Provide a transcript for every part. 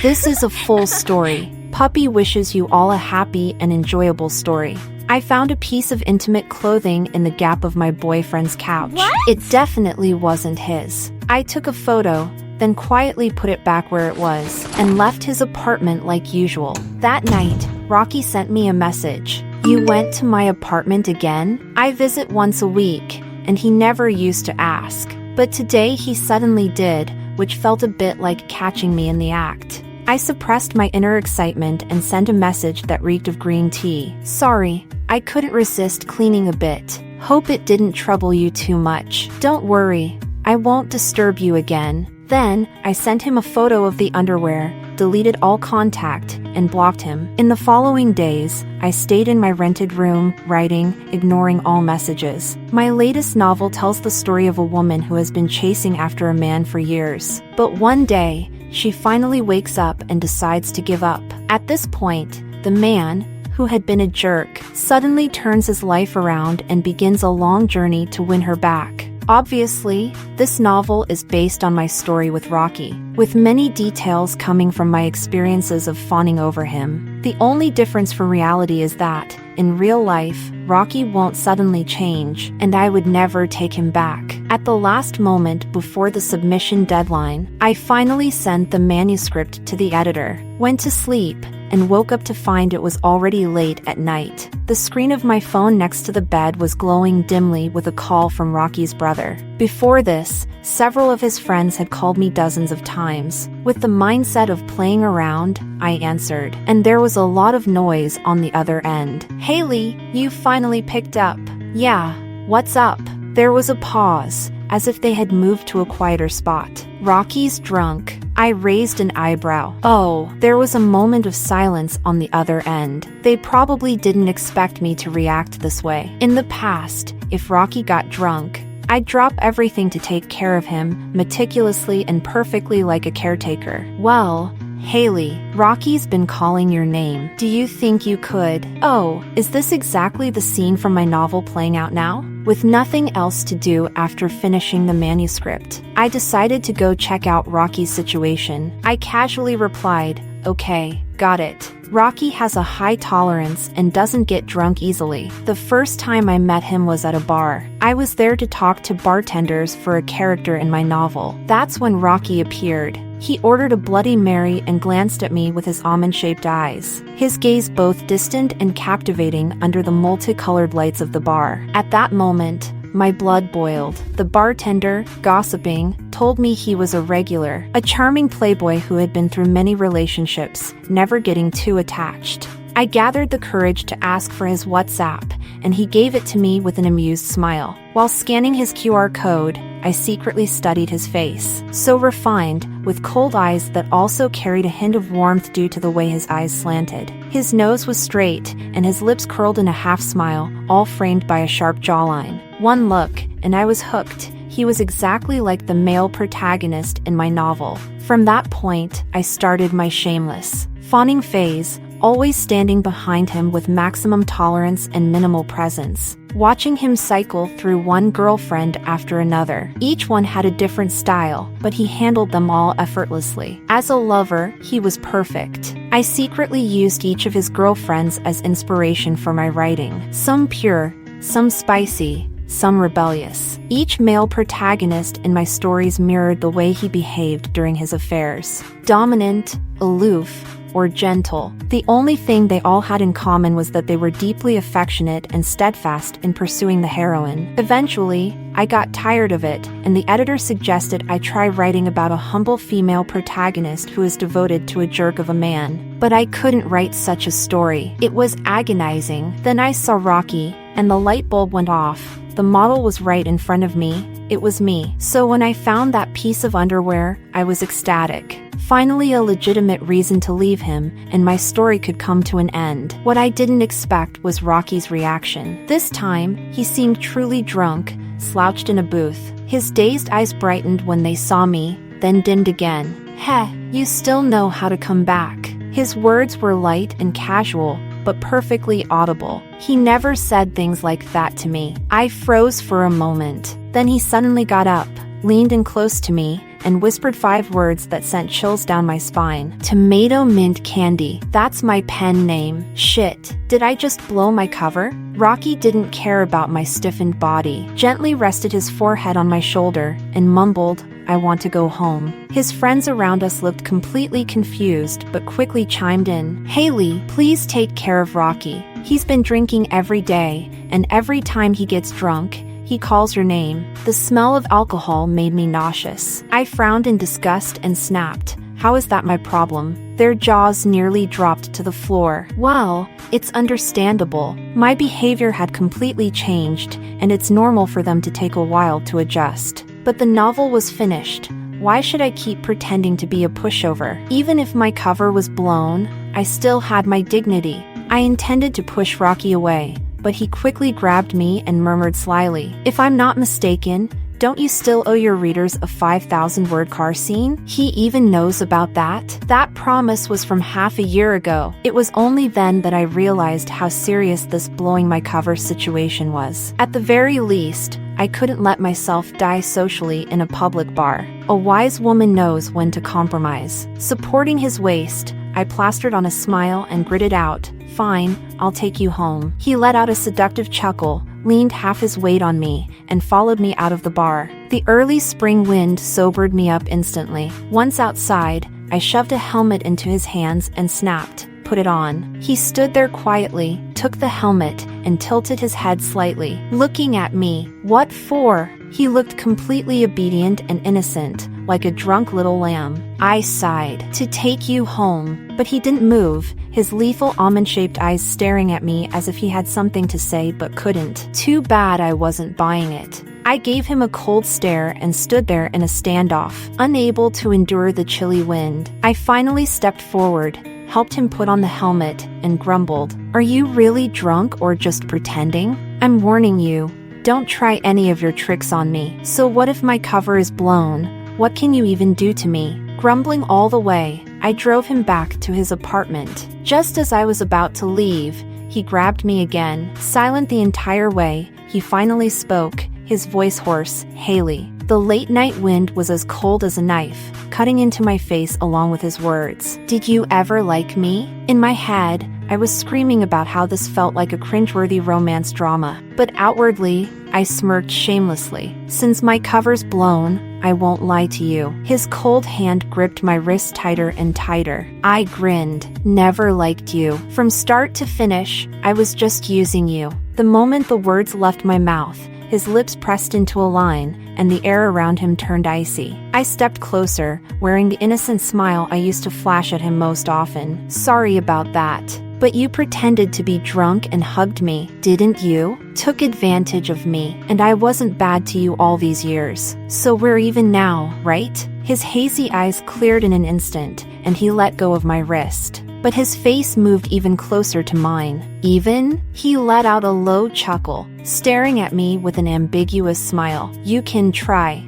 This is a full story. Puppy wishes you all a happy and enjoyable story. I found a piece of intimate clothing in the gap of my boyfriend's couch. What? It definitely wasn't his. I took a photo, then quietly put it back where it was, and left his apartment like usual. That night, Rocky sent me a message. "You went to my apartment again? I visit once a week, and he never used to ask. But today he suddenly did, which felt a bit like catching me in the act." I suppressed my inner excitement and sent a message that reeked of green tea. "Sorry, I couldn't resist cleaning a bit. Hope it didn't trouble you too much. Don't worry, I won't disturb you again." Then, I sent him a photo of the underwear, deleted all contact, and blocked him. In the following days, I stayed in my rented room, writing, ignoring all messages. My latest novel tells the story of a woman who has been chasing after a man for years. But one day, she finally wakes up and decides to give up. At this point, the man, who had been a jerk, suddenly turns his life around and begins a long journey to win her back. Obviously, this novel is based on my story with Rocky, with many details coming from my experiences of fawning over him. The only difference from reality is that, in real life, Rocky won't suddenly change, and I would never take him back. At the last moment before the submission deadline, I finally sent the manuscript to the editor, went to sleep, and woke up to find it was already late at night. The screen of my phone next to the bed was glowing dimly with a call from Rocky's brother. Before this, several of his friends had called me dozens of times. With the mindset of playing around, I answered, and there was a lot of noise on the other end. "Haley, you finally picked up." "Yeah, what's up?" There was a pause, as if they had moved to a quieter spot. "Rocky's drunk." I raised an eyebrow. Oh, there was a moment of silence on the other end. They probably didn't expect me to react this way. In the past, if Rocky got drunk, I'd drop everything to take care of him, meticulously and perfectly like a caretaker. "Well, Haley, Rocky's been calling your name. Do you think you could?" Oh, is this exactly the scene from my novel playing out now? With nothing else to do after finishing the manuscript, I decided to go check out Rocky's situation. I casually replied, "Okay, got it." Rocky has a high tolerance and doesn't get drunk easily. The first time I met him was at a bar. I was there to talk to bartenders for a character in my novel. That's when Rocky appeared. He ordered a Bloody Mary and glanced at me with his almond-shaped eyes, his gaze both distant and captivating under the multicolored lights of the bar. At that moment, my blood boiled. The bartender, gossiping, told me he was a regular, a charming playboy who had been through many relationships, never getting too attached. I gathered the courage to ask for his WhatsApp, and he gave it to me with an amused smile. While scanning his QR code, I secretly studied his face. So refined, with cold eyes that also carried a hint of warmth due to the way his eyes slanted. His nose was straight, and his lips curled in a half-smile, all framed by a sharp jawline. One look, and I was hooked. He was exactly like the male protagonist in my novel. From that point, I started my shameless, fawning phase, always standing behind him with maximum tolerance and minimal presence, watching him cycle through one girlfriend after another. Each one had a different style, but he handled them all effortlessly. As a lover, he was perfect. I secretly used each of his girlfriends as inspiration for my writing. Some pure, some spicy, some rebellious. Each male protagonist in my stories mirrored the way he behaved during his affairs. Dominant, aloof, or gentle. The only thing they all had in common was that they were deeply affectionate and steadfast in pursuing the heroine. Eventually, I got tired of it, and the editor suggested I try writing about a humble female protagonist who is devoted to a jerk of a man. But I couldn't write such a story. It was agonizing. Then I saw Rocky, and the light bulb went off. The model was right in front of me. It was me. So when I found that piece of underwear, I was ecstatic. Finally, a legitimate reason to leave him, and my story could come to an end. What I didn't expect was Rocky's reaction. This time, he seemed truly drunk, slouched in a booth. His dazed eyes brightened when they saw me, then dimmed again. "Heh, you still know how to come back." His words were light and casual, but perfectly audible. He never said things like that to me. I froze for a moment. Then he suddenly got up, leaned in close to me, and whispered 5 words that sent chills down my spine. Tomato mint candy. That's my pen name. Shit. Did I just blow my cover? Rocky didn't care about my stiffened body, gently rested his forehead on my shoulder, and mumbled, "I want to go home." His friends around us looked completely confused, but quickly chimed in. "Haley, please take care of Rocky. He's been drinking every day, and every time he gets drunk, he calls your name." The smell of alcohol made me nauseous. I frowned in disgust and snapped, "How is that my problem?" Their jaws nearly dropped to the floor. Well, it's understandable. My behavior had completely changed, and it's normal for them to take a while to adjust. But the novel was finished. Why should I keep pretending to be a pushover? Even if my cover was blown, I still had my dignity. I intended to push Rocky away, but he quickly grabbed me and murmured slyly, "If I'm not mistaken, don't you still owe your readers a 5,000-word car scene?" He even knows about that? That promise was from half a year ago. It was only then that I realized how serious this blowing my cover situation was. At the very least, I couldn't let myself die socially in a public bar. A wise woman knows when to compromise. Supporting his waist, I plastered on a smile and gritted out, "Fine, I'll take you home." He let out a seductive chuckle, leaned half his weight on me, and followed me out of the bar. The early spring wind sobered me up instantly. Once outside, I shoved a helmet into his hands and snapped, "Put it on." He stood there quietly, took the helmet, and tilted his head slightly, looking at me. "What for?" He looked completely obedient and innocent, like a drunk little lamb. I sighed. "To take you home." But he didn't move, his lethal almond-shaped eyes staring at me as if he had something to say but couldn't. Too bad I wasn't buying it. I gave him a cold stare and stood there in a standoff, unable to endure the chilly wind. I finally stepped forward, helped him put on the helmet, and grumbled, "Are you really drunk or just pretending? I'm warning you, don't try any of your tricks on me. So what if my cover is blown? What can you even do to me?" Grumbling all the way, I drove him back to his apartment. Just as I was about to leave, he grabbed me again. Silent the entire way, he finally spoke, his voice hoarse, "Haley." The late-night wind was as cold as a knife, cutting into my face along with his words. "Did you ever like me?" In my head, I was screaming about how this felt like a cringeworthy romance drama, but outwardly, I smirked shamelessly. "Since my cover's blown, I won't lie to you." His cold hand gripped my wrist tighter and tighter. I grinned. "Never liked you. From start to finish, I was just using you." The moment the words left my mouth, his lips pressed into a line, and the air around him turned icy. I stepped closer, wearing the innocent smile I used to flash at him most often. "Sorry about that. But you pretended to be drunk and hugged me, didn't you? Took advantage of me, and I wasn't bad to you all these years. So we're even now, right?" His hazy eyes cleared in an instant, and he let go of my wrist. But his face moved even closer to mine. "Even?" He let out a low chuckle, staring at me with an ambiguous smile. "You can try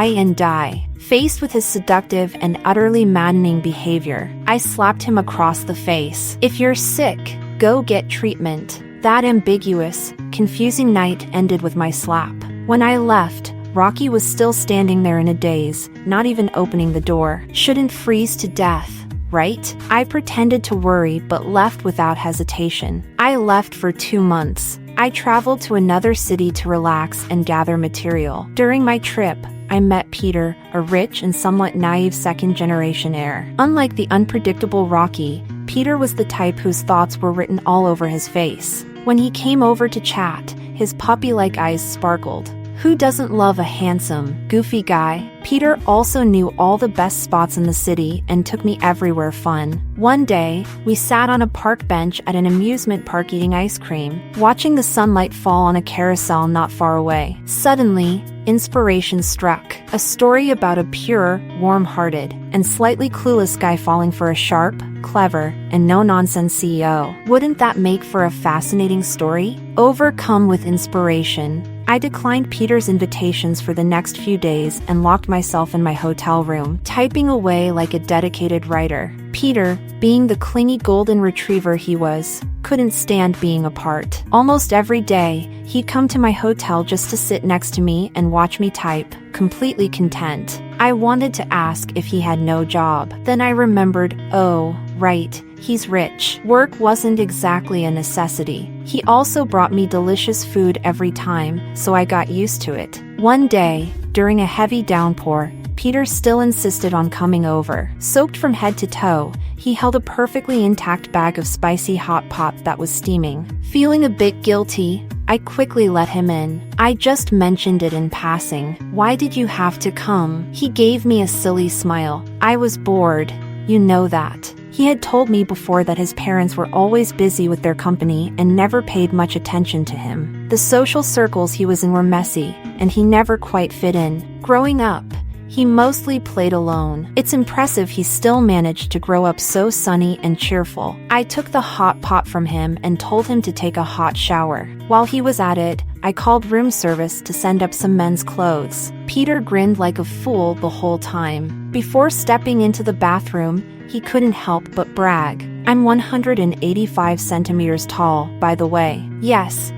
and die." Faced with his seductive and utterly maddening behavior, I slapped him across the face. "If you're sick, go get treatment." That ambiguous, confusing night ended with my slap. When I left, Rocky was still standing there in a daze, not even opening the door. Shouldn't freeze to death, right? I pretended to worry but left without hesitation. I left for 2 months. I traveled to another city to relax and gather material. During my trip, I met Peter, a rich and somewhat naive second-generation heir. Unlike the unpredictable Rocky, Peter was the type whose thoughts were written all over his face. When he came over to chat, his puppy-like eyes sparkled. Who doesn't love a handsome, goofy guy? Peter also knew all the best spots in the city and took me everywhere fun. One day, we sat on a park bench at an amusement park eating ice cream, watching the sunlight fall on a carousel not far away. Suddenly, inspiration struck. A story about a pure, warm-hearted, and slightly clueless guy falling for a sharp, clever, and no-nonsense CEO. Wouldn't that make for a fascinating story? Overcome with inspiration, I declined Peter's invitations for the next few days and locked myself in my hotel room, typing away like a dedicated writer. Peter, being the clingy golden retriever he was, couldn't stand being apart. Almost every day, he'd come to my hotel just to sit next to me and watch me type, completely content. I wanted to ask if he had no job. Then I remembered, oh, right, he's rich. Work wasn't exactly a necessity. He also brought me delicious food every time, so I got used to it. One day, during a heavy downpour, Peter still insisted on coming over. Soaked from head to toe, he held a perfectly intact bag of spicy hot pot that was steaming. Feeling a bit guilty, I quickly let him in. I just mentioned it in passing. Why did you have to come? He gave me a silly smile. I was bored. You know that. He had told me before that his parents were always busy with their company and never paid much attention to him. The social circles he was in were messy, and he never quite fit in. Growing up, he mostly played alone. It's impressive he still managed to grow up so sunny and cheerful. I took the hot pot from him and told him to take a hot shower. While he was at it, I called room service to send up some men's clothes. Peter grinned like a fool the whole time. Before stepping into the bathroom, he couldn't help but brag. I'm 185 centimeters tall, by the way. Yes,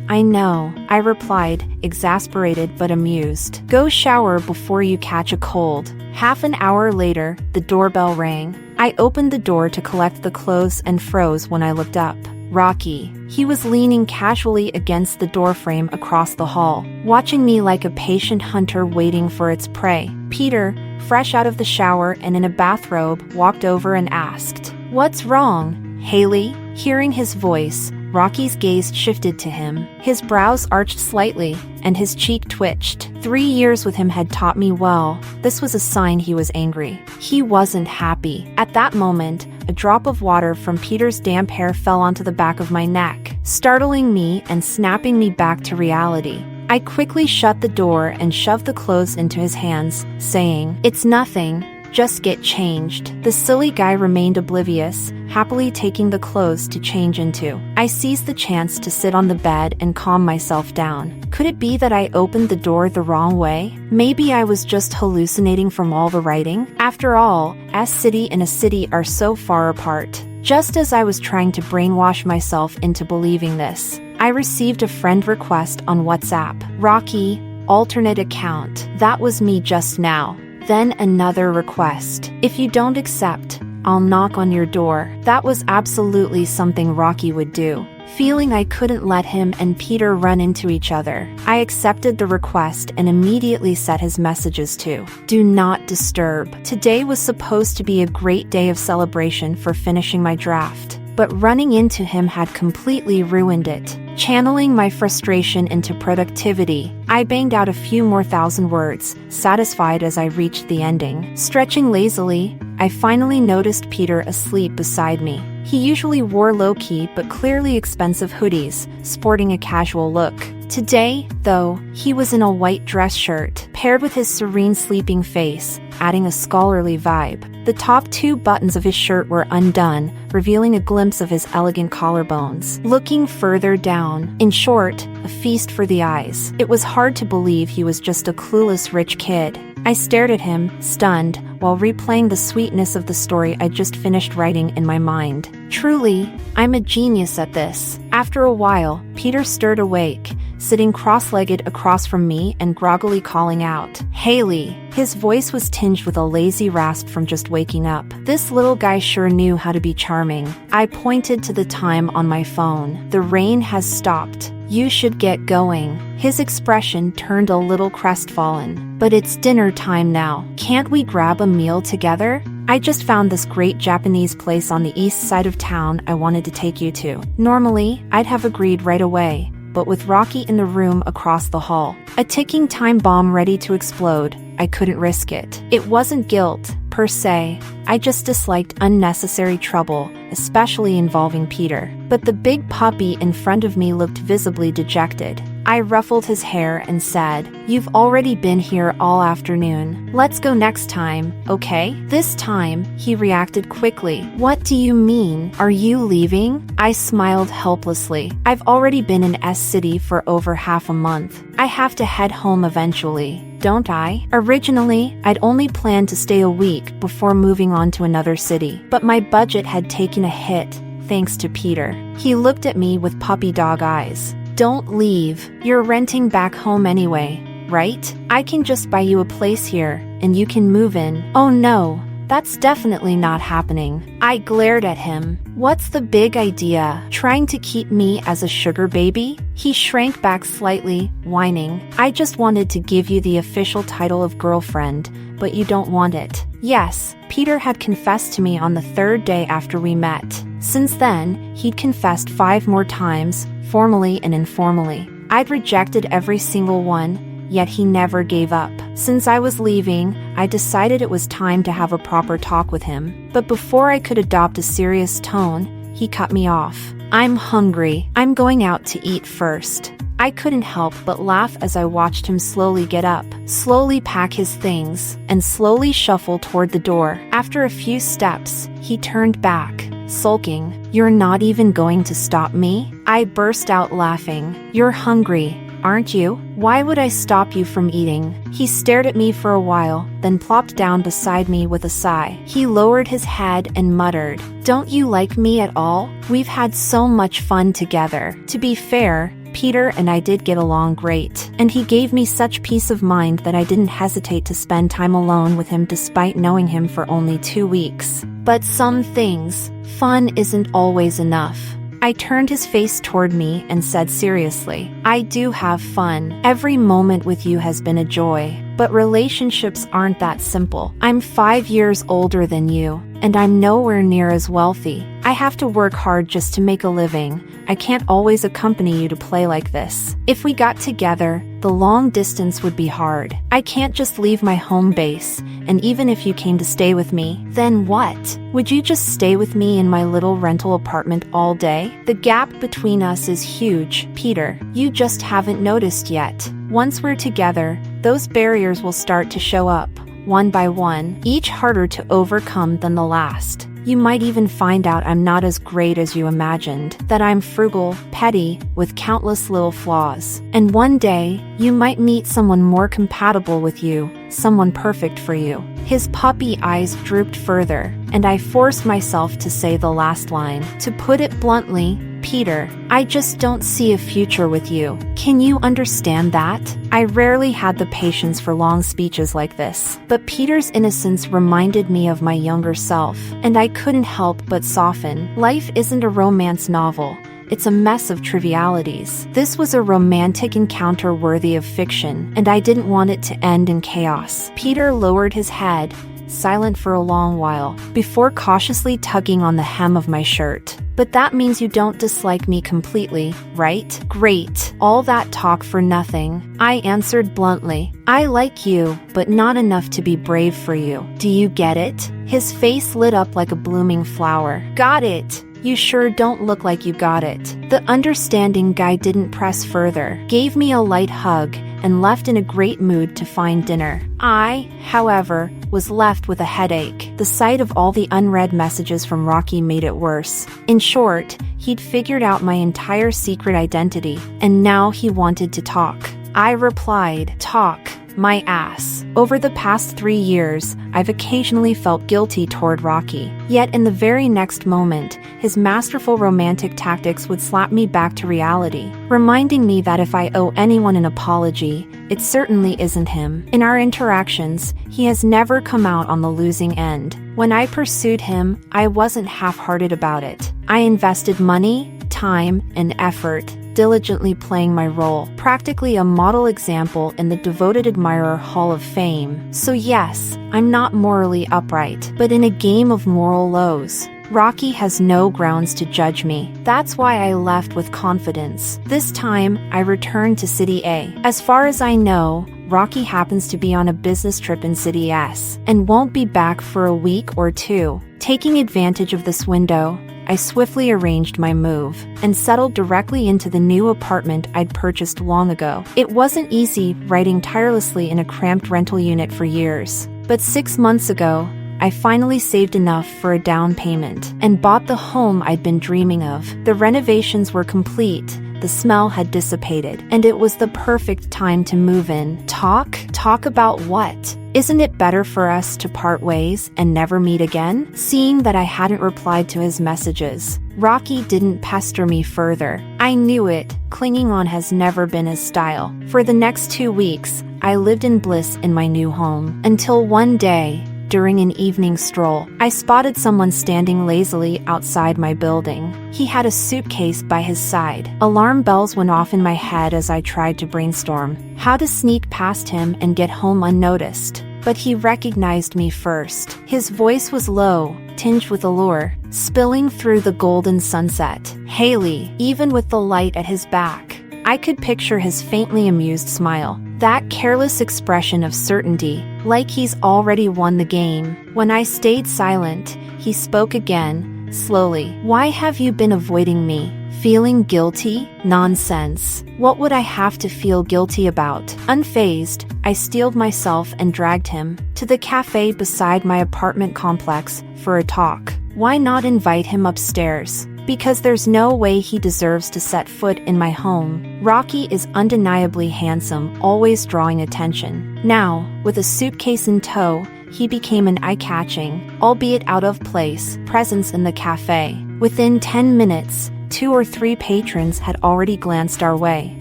I know, I replied, exasperated but amused. Go shower before you catch a cold. Half an hour later, the doorbell rang. I opened the door to collect the clothes and froze when I looked up. Rocky. He was leaning casually against the doorframe across the hall, watching me like a patient hunter waiting for its prey. Peter, fresh out of the shower and in a bathrobe, walked over and asked, "What's wrong, Haley?" Hearing his voice, Rocky's gaze shifted to him. His brows arched slightly, and his cheek twitched. 3 years with him had taught me well. This was a sign he was angry. He wasn't happy. At that moment, a drop of water from Peter's damp hair fell onto the back of my neck, startling me and snapping me back to reality. I quickly shut the door and shoved the clothes into his hands, saying, "It's nothing. Just get changed." The silly guy remained oblivious, happily taking the clothes to change into. I seized the chance to sit on the bed and calm myself down. Could it be that I opened the door the wrong way? Maybe I was just hallucinating from all the writing? After all, a city and a city are so far apart. Just as I was trying to brainwash myself into believing this, I received a friend request on WhatsApp. Rocky, alternate account. That was me just now. Then another request. If you don't accept, I'll knock on your door. That was absolutely something Rocky would do. Feeling I couldn't let him and Peter run into each other, I accepted the request and immediately set his messages to "Do not disturb." Today was supposed to be a great day of celebration for finishing my draft, but running into him had completely ruined it. Channeling my frustration into productivity, I banged out a few more 1,000 words, satisfied as I reached the ending. Stretching lazily, I finally noticed Peter asleep beside me. He usually wore low-key but clearly expensive hoodies, sporting a casual look. Today, though, he was in a white dress shirt, paired with his serene sleeping face, adding a scholarly vibe. The top 2 buttons of his shirt were undone, revealing a glimpse of his elegant collarbones. Looking further down, in short, a feast for the eyes. It was hard to believe he was just a clueless rich kid. I stared at him, stunned, while replaying the sweetness of the story I'd just finished writing in my mind. Truly, I'm a genius at this. After a while, Peter stirred awake, sitting cross-legged across from me and groggily calling out, "Haley." His voice was tinged with a lazy rasp from just waking up. This little guy sure knew how to be charming. I pointed to the time on my phone. "The rain has stopped. You should get going." His expression turned a little crestfallen. "But it's dinner time now. Can't we grab a meal together? I just found this great Japanese place on the east side of town I wanted to take you to." Normally, I'd have agreed right away, but with Rocky in the room across the hall, a ticking time bomb ready to explode, I couldn't risk it. It wasn't guilt, per se. I just disliked unnecessary trouble, especially involving Peter. But the big puppy in front of me looked visibly dejected. I ruffled his hair and said, "You've already been here all afternoon. Let's go next time, okay?" This time, he reacted quickly. "What do you mean? Are you leaving?" I smiled helplessly. "I've already been in S-City for over half a month. I have to head home eventually, don't I?" Originally, I'd only planned to stay a week before moving on to another city, but my budget had taken a hit, thanks to Peter. He looked at me with puppy dog eyes. "Don't leave. You're renting back home anyway. right? I can just buy you a place here, and you can move in. Oh no, that's definitely not happening. I glared at him. What's the big idea? Trying to keep me as a sugar baby? He shrank back slightly, whining. I just wanted to give you the official title of girlfriend, but you don't want it. Yes, Peter had confessed to me on the third day after we met. Since then, he'd confessed 5 more times, formally and informally. I'd rejected every single one, yet he never gave up. Since I was leaving, I decided it was time to have a proper talk with him. But before I could adopt a serious tone, he cut me off. I'm hungry. I'm going out to eat first. I couldn't help but laugh as I watched him slowly get up, slowly pack his things, and slowly shuffle toward the door. After a few steps, he turned back, sulking. You're not even going to stop me? I burst out laughing. You're hungry, aren't you? Why would I stop you from eating? He stared at me for a while, then plopped down beside me with a sigh. He lowered his head and muttered, Don't you like me at all? We've had so much fun together. To be fair, Peter and I did get along great, and he gave me such peace of mind that I didn't hesitate to spend time alone with him despite knowing him for only 2 weeks. But some things, fun isn't always enough. I turned his face toward me and said seriously, I do have fun. Every moment with you has been a joy. But relationships aren't that simple. I'm 5 years older than you, and I'm nowhere near as wealthy. I have to work hard just to make a living. I can't always accompany you to play like this. If we got together, the long distance would be hard. I can't just leave my home base, and even if you came to stay with me, then what? Would you just stay with me in my little rental apartment all day? The gap between us is huge, Peter. You just haven't noticed yet. Once we're together, those barriers will start to show up, one by one, each harder to overcome than the last. You might even find out I'm not as great as you imagined, that I'm frugal, petty, with countless little flaws. And one day, you might meet someone more compatible with you, someone perfect for you. His puppy eyes drooped further, and I forced myself to say the last line. To put it bluntly, Peter, I just don't see a future with you. Can you understand that? I rarely had the patience for long speeches like this, but Peter's innocence reminded me of my younger self, and I couldn't help but soften. Life isn't a romance novel. It's a mess of trivialities. This was a romantic encounter worthy of fiction, and I didn't want it to end in chaos. Peter lowered his head, silent for a long while, before cautiously tugging on the hem of my shirt. But that means you don't dislike me completely, right? Great. All that talk for nothing. I answered bluntly. I like you, but not enough to be brave for you. Do you get it? His face lit up like a blooming flower. Got it. You sure don't look like you got it. The understanding guy didn't press further, gave me a light hug, and left in a great mood to find dinner. I, however, was left with a headache. The sight of all the unread messages from Rocky made it worse. In short, he'd figured out my entire secret identity, and now he wanted to talk. I replied, Talk. My ass. Over the past 3 years, I've occasionally felt guilty toward Rocky. Yet in the very next moment, his masterful romantic tactics would slap me back to reality, reminding me that if I owe anyone an apology, it certainly isn't him. In our interactions, he has never come out on the losing end. When I pursued him, I wasn't half-hearted about it. I invested money, time, and effort, diligently playing my role, practically a model example in the Devoted Admirer Hall of Fame. So yes, I'm not morally upright, but in a game of moral lows, Rocky has no grounds to judge me. That's why I left with confidence. This time, I returned to City A. As far as I know, Rocky happens to be on a business trip in City S, and won't be back for a week or 2. Taking advantage of this window, I swiftly arranged my move, and settled directly into the new apartment I'd purchased long ago. It wasn't easy writing tirelessly in a cramped rental unit for years, but 6 months ago, I finally saved enough for a down payment, and bought the home I'd been dreaming of. The renovations were complete, the smell had dissipated, and it was the perfect time to move in. Talk about what? Isn't it better for us to part ways and never meet again? Seeing that I hadn't replied to his messages, Rocky didn't pester me further. I knew it. Clinging on has never been his style. For the next 2 weeks, I lived in bliss in my new home. Until one day, during an evening stroll, I spotted someone standing lazily outside my building. He had a suitcase by his side. Alarm bells went off in my head as I tried to brainstorm how to sneak past him and get home unnoticed. But he recognized me first. His voice was low, tinged with allure, spilling through the golden sunset. Haley, even with the light at his back. I could picture his faintly amused smile. That careless expression of certainty, like he's already won the game. When I stayed silent, he spoke again, slowly. Why have you been avoiding me? Feeling guilty? Nonsense. What would I have to feel guilty about? Unfazed, I steeled myself and dragged him to the cafe beside my apartment complex for a talk. Why not invite him upstairs? Because there's no way he deserves to set foot in my home. Rocky is undeniably handsome, always drawing attention. Now, with a suitcase in tow, he became an eye-catching, albeit out-of-place, presence in the cafe. Within 10 minutes, 2 or 3 patrons had already glanced our way.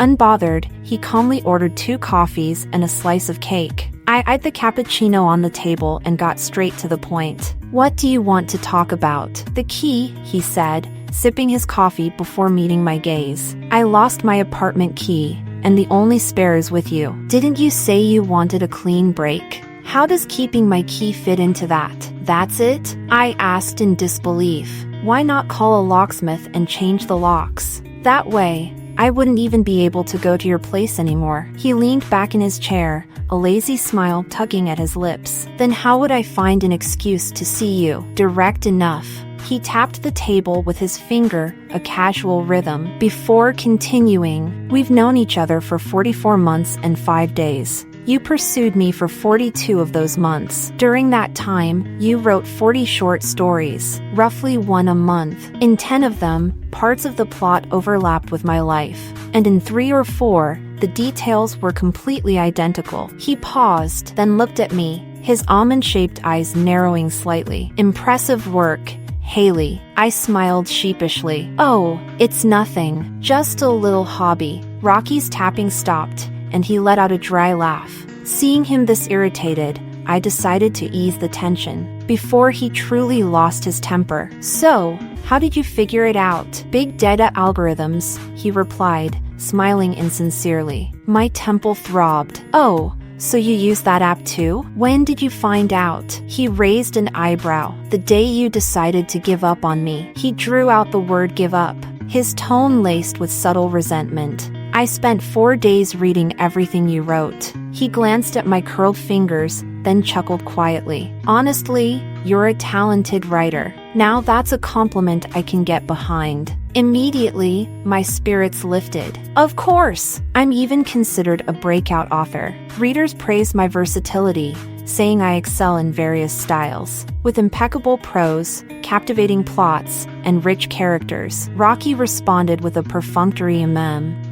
Unbothered, he calmly ordered 2 coffees and a slice of cake. I eyed the cappuccino on the table and got straight to the point. What do you want to talk about? The key, he said, sipping his coffee before meeting my gaze. I lost my apartment key, and the only spare is with you. Didn't you say you wanted a clean break? How does keeping my key fit into that? That's it? I asked in disbelief. Why not call a locksmith and change the locks? That way, I wouldn't even be able to go to your place anymore. He leaned back in his chair, a lazy smile tugging at his lips. Then how would I find an excuse to see you? Direct enough. He tapped the table with his finger, a casual rhythm, before continuing. We've known each other for 44 months and 5 days. You pursued me for 42 of those months. During that time, you wrote 40 short stories, roughly 1 a month. In 10 of them, parts of the plot overlapped with my life. And in 3 or 4, the details were completely identical. He paused, then looked at me, his almond-shaped eyes narrowing slightly. Impressive work, Haley. I smiled sheepishly. Oh, it's nothing. Just a little hobby. Rocky's tapping stopped, and he let out a dry laugh. Seeing him this irritated, I decided to ease the tension before he truly lost his temper. So, how did you figure it out? Big data algorithms, he replied, smiling insincerely. My temple throbbed. Oh, so you use that app too? When did you find out? He raised an eyebrow. The day you decided to give up on me. He drew out the word give up, his tone laced with subtle resentment. I spent 4 days reading everything you wrote. He glanced at my curled fingers, then chuckled quietly. Honestly, you're a talented writer. Now that's a compliment I can get behind. Immediately, my spirits lifted. Of course, I'm even considered a breakout author. Readers praise my versatility, saying I excel in various styles. With impeccable prose, captivating plots, and rich characters. Rocky responded with a perfunctory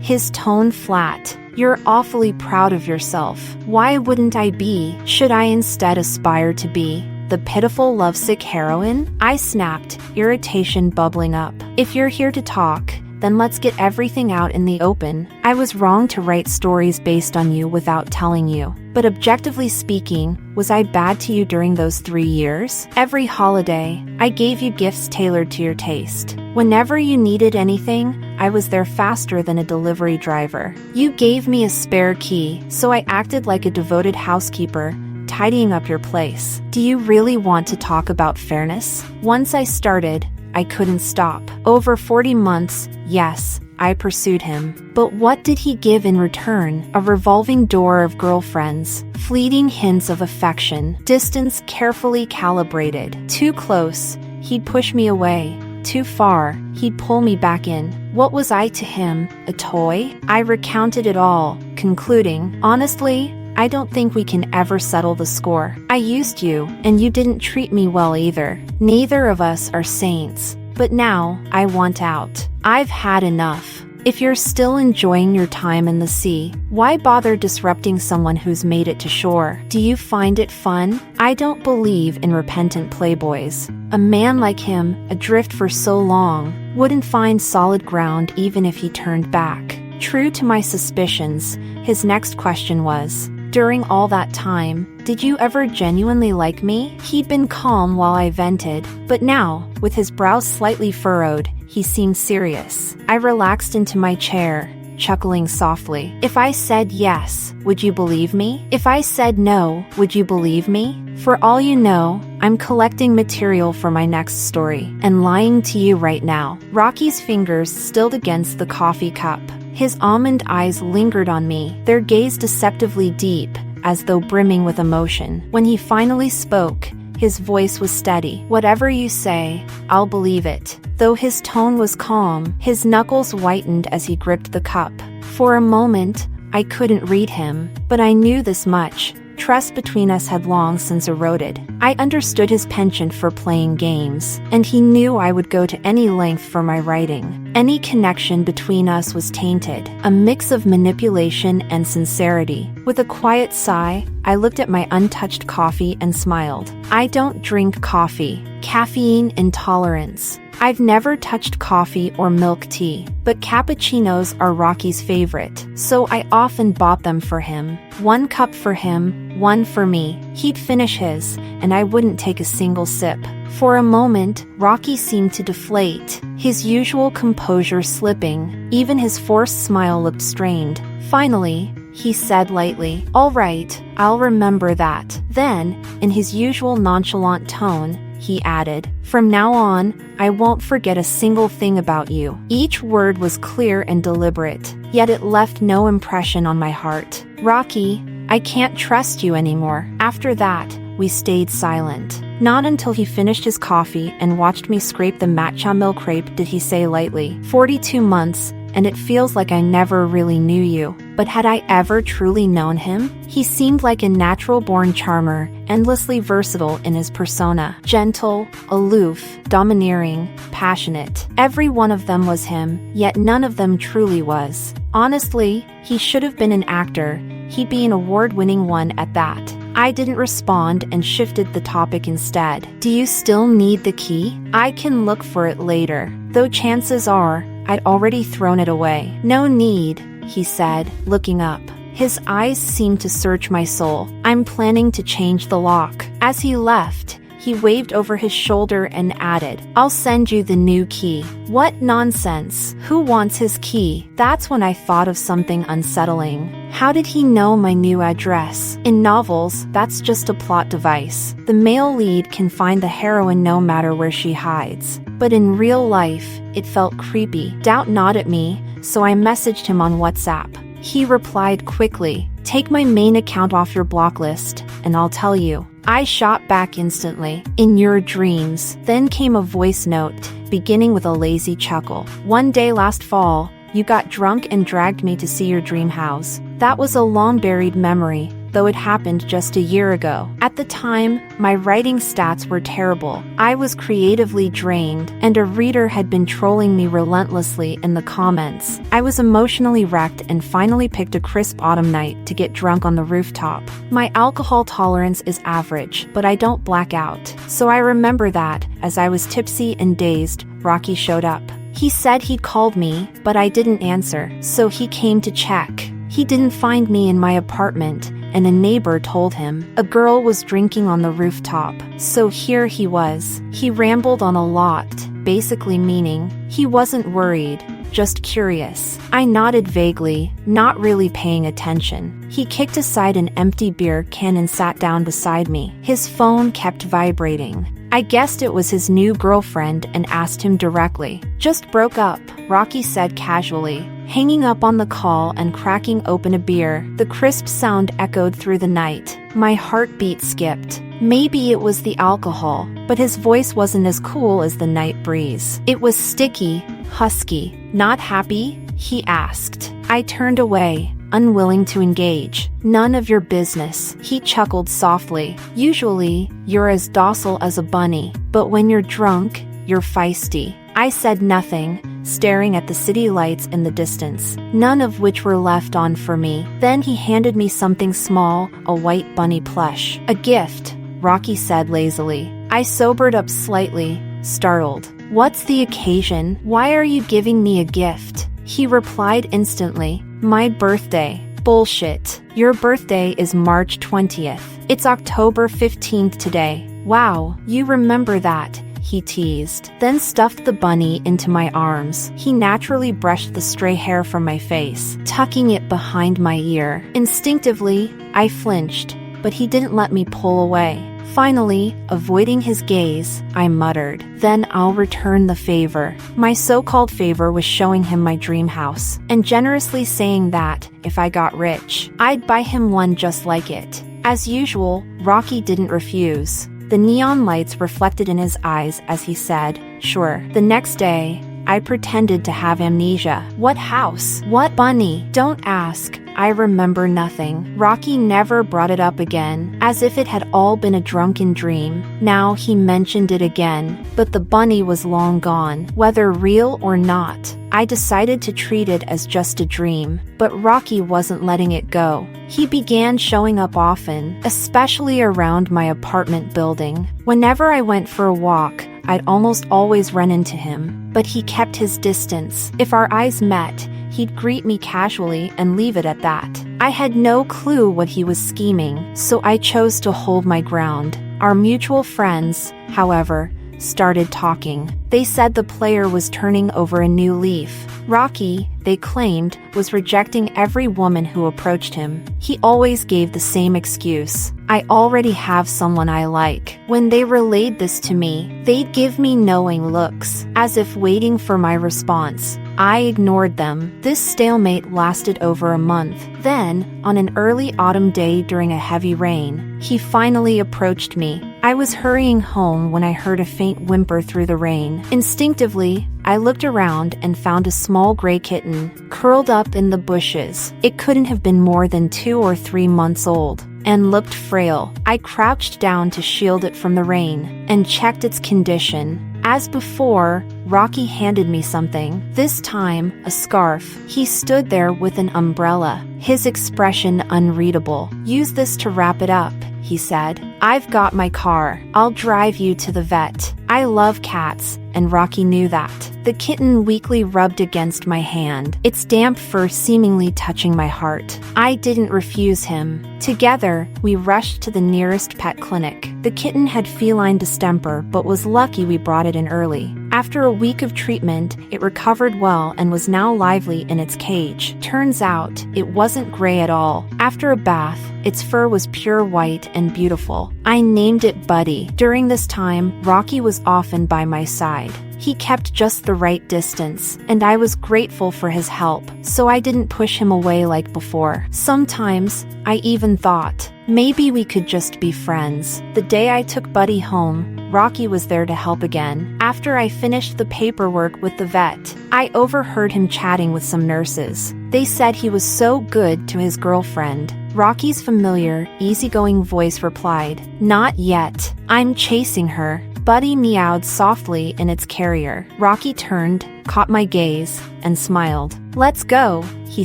his tone flat. You're awfully proud of yourself. Why wouldn't I be? Should I instead aspire to be the pitiful lovesick heroine? I snapped, irritation bubbling up. If you're here to talk, then let's get everything out in the open. I was wrong to write stories based on you without telling you. But objectively speaking, was I bad to you during those 3 years? Every holiday, I gave you gifts tailored to your taste. Whenever you needed anything, I was there faster than a delivery driver. You gave me a spare key, so I acted like a devoted housekeeper, tidying up your place. Do you really want to talk about fairness? Once I started, I couldn't stop. Over 40 months, yes, I pursued him. But what did he give in return? A revolving door of girlfriends, fleeting hints of affection, distance carefully calibrated. Too close, he'd push me away. Too far, he'd pull me back in. What was I to him? A toy? I recounted it all, concluding, honestly, I don't think we can ever settle the score. I used you, and you didn't treat me well either. Neither of us are saints. But now, I want out. I've had enough. If you're still enjoying your time in the sea, why bother disrupting someone who's made it to shore? Do you find it fun? I don't believe in repentant playboys. A man like him, adrift for so long, wouldn't find solid ground even if he turned back. True to my suspicions, his next question was, "During all that time, did you ever genuinely like me?" He'd been calm while I vented, but now, with his brows slightly furrowed, he seemed serious. I relaxed into my chair, chuckling softly. "If I said yes, would you believe me? If I said no, would you believe me? For all you know, I'm collecting material for my next story, and lying to you right now." Rocky's fingers stilled against the coffee cup. His almond eyes lingered on me, their gaze deceptively deep, as though brimming with emotion. When he finally spoke, his voice was steady. "Whatever you say, I'll believe it." Though his tone was calm, his knuckles whitened as he gripped the cup. For a moment, I couldn't read him, but I knew this much. Trust between us had long since eroded. I understood his penchant for playing games, and he knew I would go to any length for my writing. Any connection between us was tainted, a mix of manipulation and sincerity. With a quiet sigh, I looked at my untouched coffee and smiled. I don't drink coffee. Caffeine intolerance. I've never touched coffee or milk tea, but cappuccinos are Rocky's favorite, so I often bought them for him. 1 cup for him, 1 for me. He'd finish his, and I wouldn't take a single sip. For a moment, Rocky seemed to deflate, his usual composure slipping. Even his forced smile looked strained. Finally, he said lightly, "All right, I'll remember that." Then, in his usual nonchalant tone, he added, "From now on, I won't forget a single thing about you." Each word was clear and deliberate, yet it left no impression on my heart. "Rocky, I can't trust you anymore." After that, we stayed silent. Not until he finished his coffee and watched me scrape the matcha milk crepe did he say lightly, 42 months, and it feels like I never really knew you. But had I ever truly known him? He seemed like a natural-born charmer, endlessly versatile in his persona. Gentle, aloof, domineering, passionate. Every one of them was him, yet none of them truly was. Honestly, he should have been an actor. He'd be an award-winning one at that. I didn't respond and shifted the topic instead. "Do you still need the key? I can look for it later, though chances are I'd already thrown it away." "No need," he said, looking up. His eyes seemed to search my soul. "I'm planning to change the lock." As he left, he waved over his shoulder and added, "I'll send you the new key." What nonsense! Who wants his key? That's when I thought of something unsettling. How did he know my new address? In novels, that's just a plot device. The male lead can find the heroine no matter where she hides. But in real life, it felt creepy. Doubt gnawed at me, so I messaged him on WhatsApp. He replied quickly, "Take my main account off your block list, and I'll tell you." I shot back instantly, "In your dreams." Then came a voice note, beginning with a lazy chuckle. "One day last fall, you got drunk and dragged me to see your dream house." That was a long-buried memory, though it happened just a year ago. At the time, my writing stats were terrible. I was creatively drained, and a reader had been trolling me relentlessly in the comments. I was emotionally wrecked and finally picked a crisp autumn night to get drunk on the rooftop. My alcohol tolerance is average, but I don't black out. So I remember that, as I was tipsy and dazed, Rocky showed up. He said he'd called me, but I didn't answer, so he came to check. He didn't find me in my apartment, and a neighbor told him a girl was drinking on the rooftop. So here he was. He rambled on a lot, basically meaning he wasn't worried, just curious. I nodded vaguely, not really paying attention. He kicked aside an empty beer can and sat down beside me. His phone kept vibrating. I guessed it was his new girlfriend and asked him directly. "Just broke up," Rocky said casually, hanging up on the call and cracking open a beer. The crisp sound echoed through the night. My heartbeat skipped. Maybe it was the alcohol, but his voice wasn't as cool as the night breeze. It was sticky, husky. "Not happy?" he asked. I turned away, unwilling to engage. "None of your business," he chuckled softly. "Usually, you're as docile as a bunny, but when you're drunk, you're feisty." I said nothing, staring at the city lights in the distance, none of which were left on for me. Then he handed me something small, a white bunny plush. "A gift," Rocky said lazily. I sobered up slightly, startled. "What's the occasion? Why are you giving me a gift?" He replied instantly, "My birthday." "Bullshit. Your birthday is March 20th. It's October 15th today." "Wow, you remember that," he teased, then stuffed the bunny into my arms. He naturally brushed the stray hair from my face, tucking it behind my ear. Instinctively, I flinched, but he didn't let me pull away. Finally, avoiding his gaze, I muttered, "Then I'll return the favor." My so-called favor was showing him my dream house, and generously saying that, if I got rich, I'd buy him one just like it. As usual, Rocky didn't refuse. The neon lights reflected in his eyes as he said, "Sure." The next day, I pretended to have amnesia. What house? What bunny? Don't ask. I remember nothing. Rocky never brought it up again, as if it had all been a drunken dream. Now he mentioned it again, but the bunny was long gone, whether real or not. I decided to treat it as just a dream, but Rocky wasn't letting it go. He began showing up often, especially around my apartment building. Whenever I went for a walk, I'd almost always run into him, but he kept his distance. If our eyes met, he'd greet me casually and leave it at that. I had no clue what he was scheming, so I chose to hold my ground. Our mutual friends, however, started talking. They said the player was turning over a new leaf. Rocky, they claimed, was rejecting every woman who approached him. He always gave the same excuse: "I already have someone I like." When they relayed this to me, they'd give me knowing looks, as if waiting for my response. I ignored them. This stalemate lasted over a month. Then, on an early autumn day during a heavy rain, he finally approached me. I was hurrying home when I heard a faint whimper through the rain. Instinctively, I looked around and found a small gray kitten, curled up in the bushes. It couldn't have been more than 2 or 3 months old, and looked frail. I crouched down to shield it from the rain, and checked its condition. As before, Rocky handed me something, this time a scarf. He stood there with an umbrella, his expression unreadable. "Use this to wrap it up," he said. "I've got my car. I'll drive you to the vet." I love cats, and Rocky knew that. The kitten weakly rubbed against my hand, its damp fur seemingly touching my heart. I didn't refuse him. Together, we rushed to the nearest pet clinic. The kitten had feline distemper, but was lucky we brought it in early. After a week of treatment, it recovered well and was now lively in its cage. Turns out, it wasn't gray at all. After a bath, its fur was pure white and beautiful. I named it Buddy. During this time, Rocky was often by my side. He kept just the right distance, and I was grateful for his help, so I didn't push him away like before. Sometimes, I even thought, maybe we could just be friends. The day I took Buddy home, Rocky was there to help again. After I finished the paperwork with the vet, I overheard him chatting with some nurses. They said he was so good to his girlfriend. Rocky's familiar, easygoing voice replied, "Not yet. I'm chasing her." Buddy meowed softly in its carrier. Rocky turned, caught my gaze, and smiled. "Let's go," he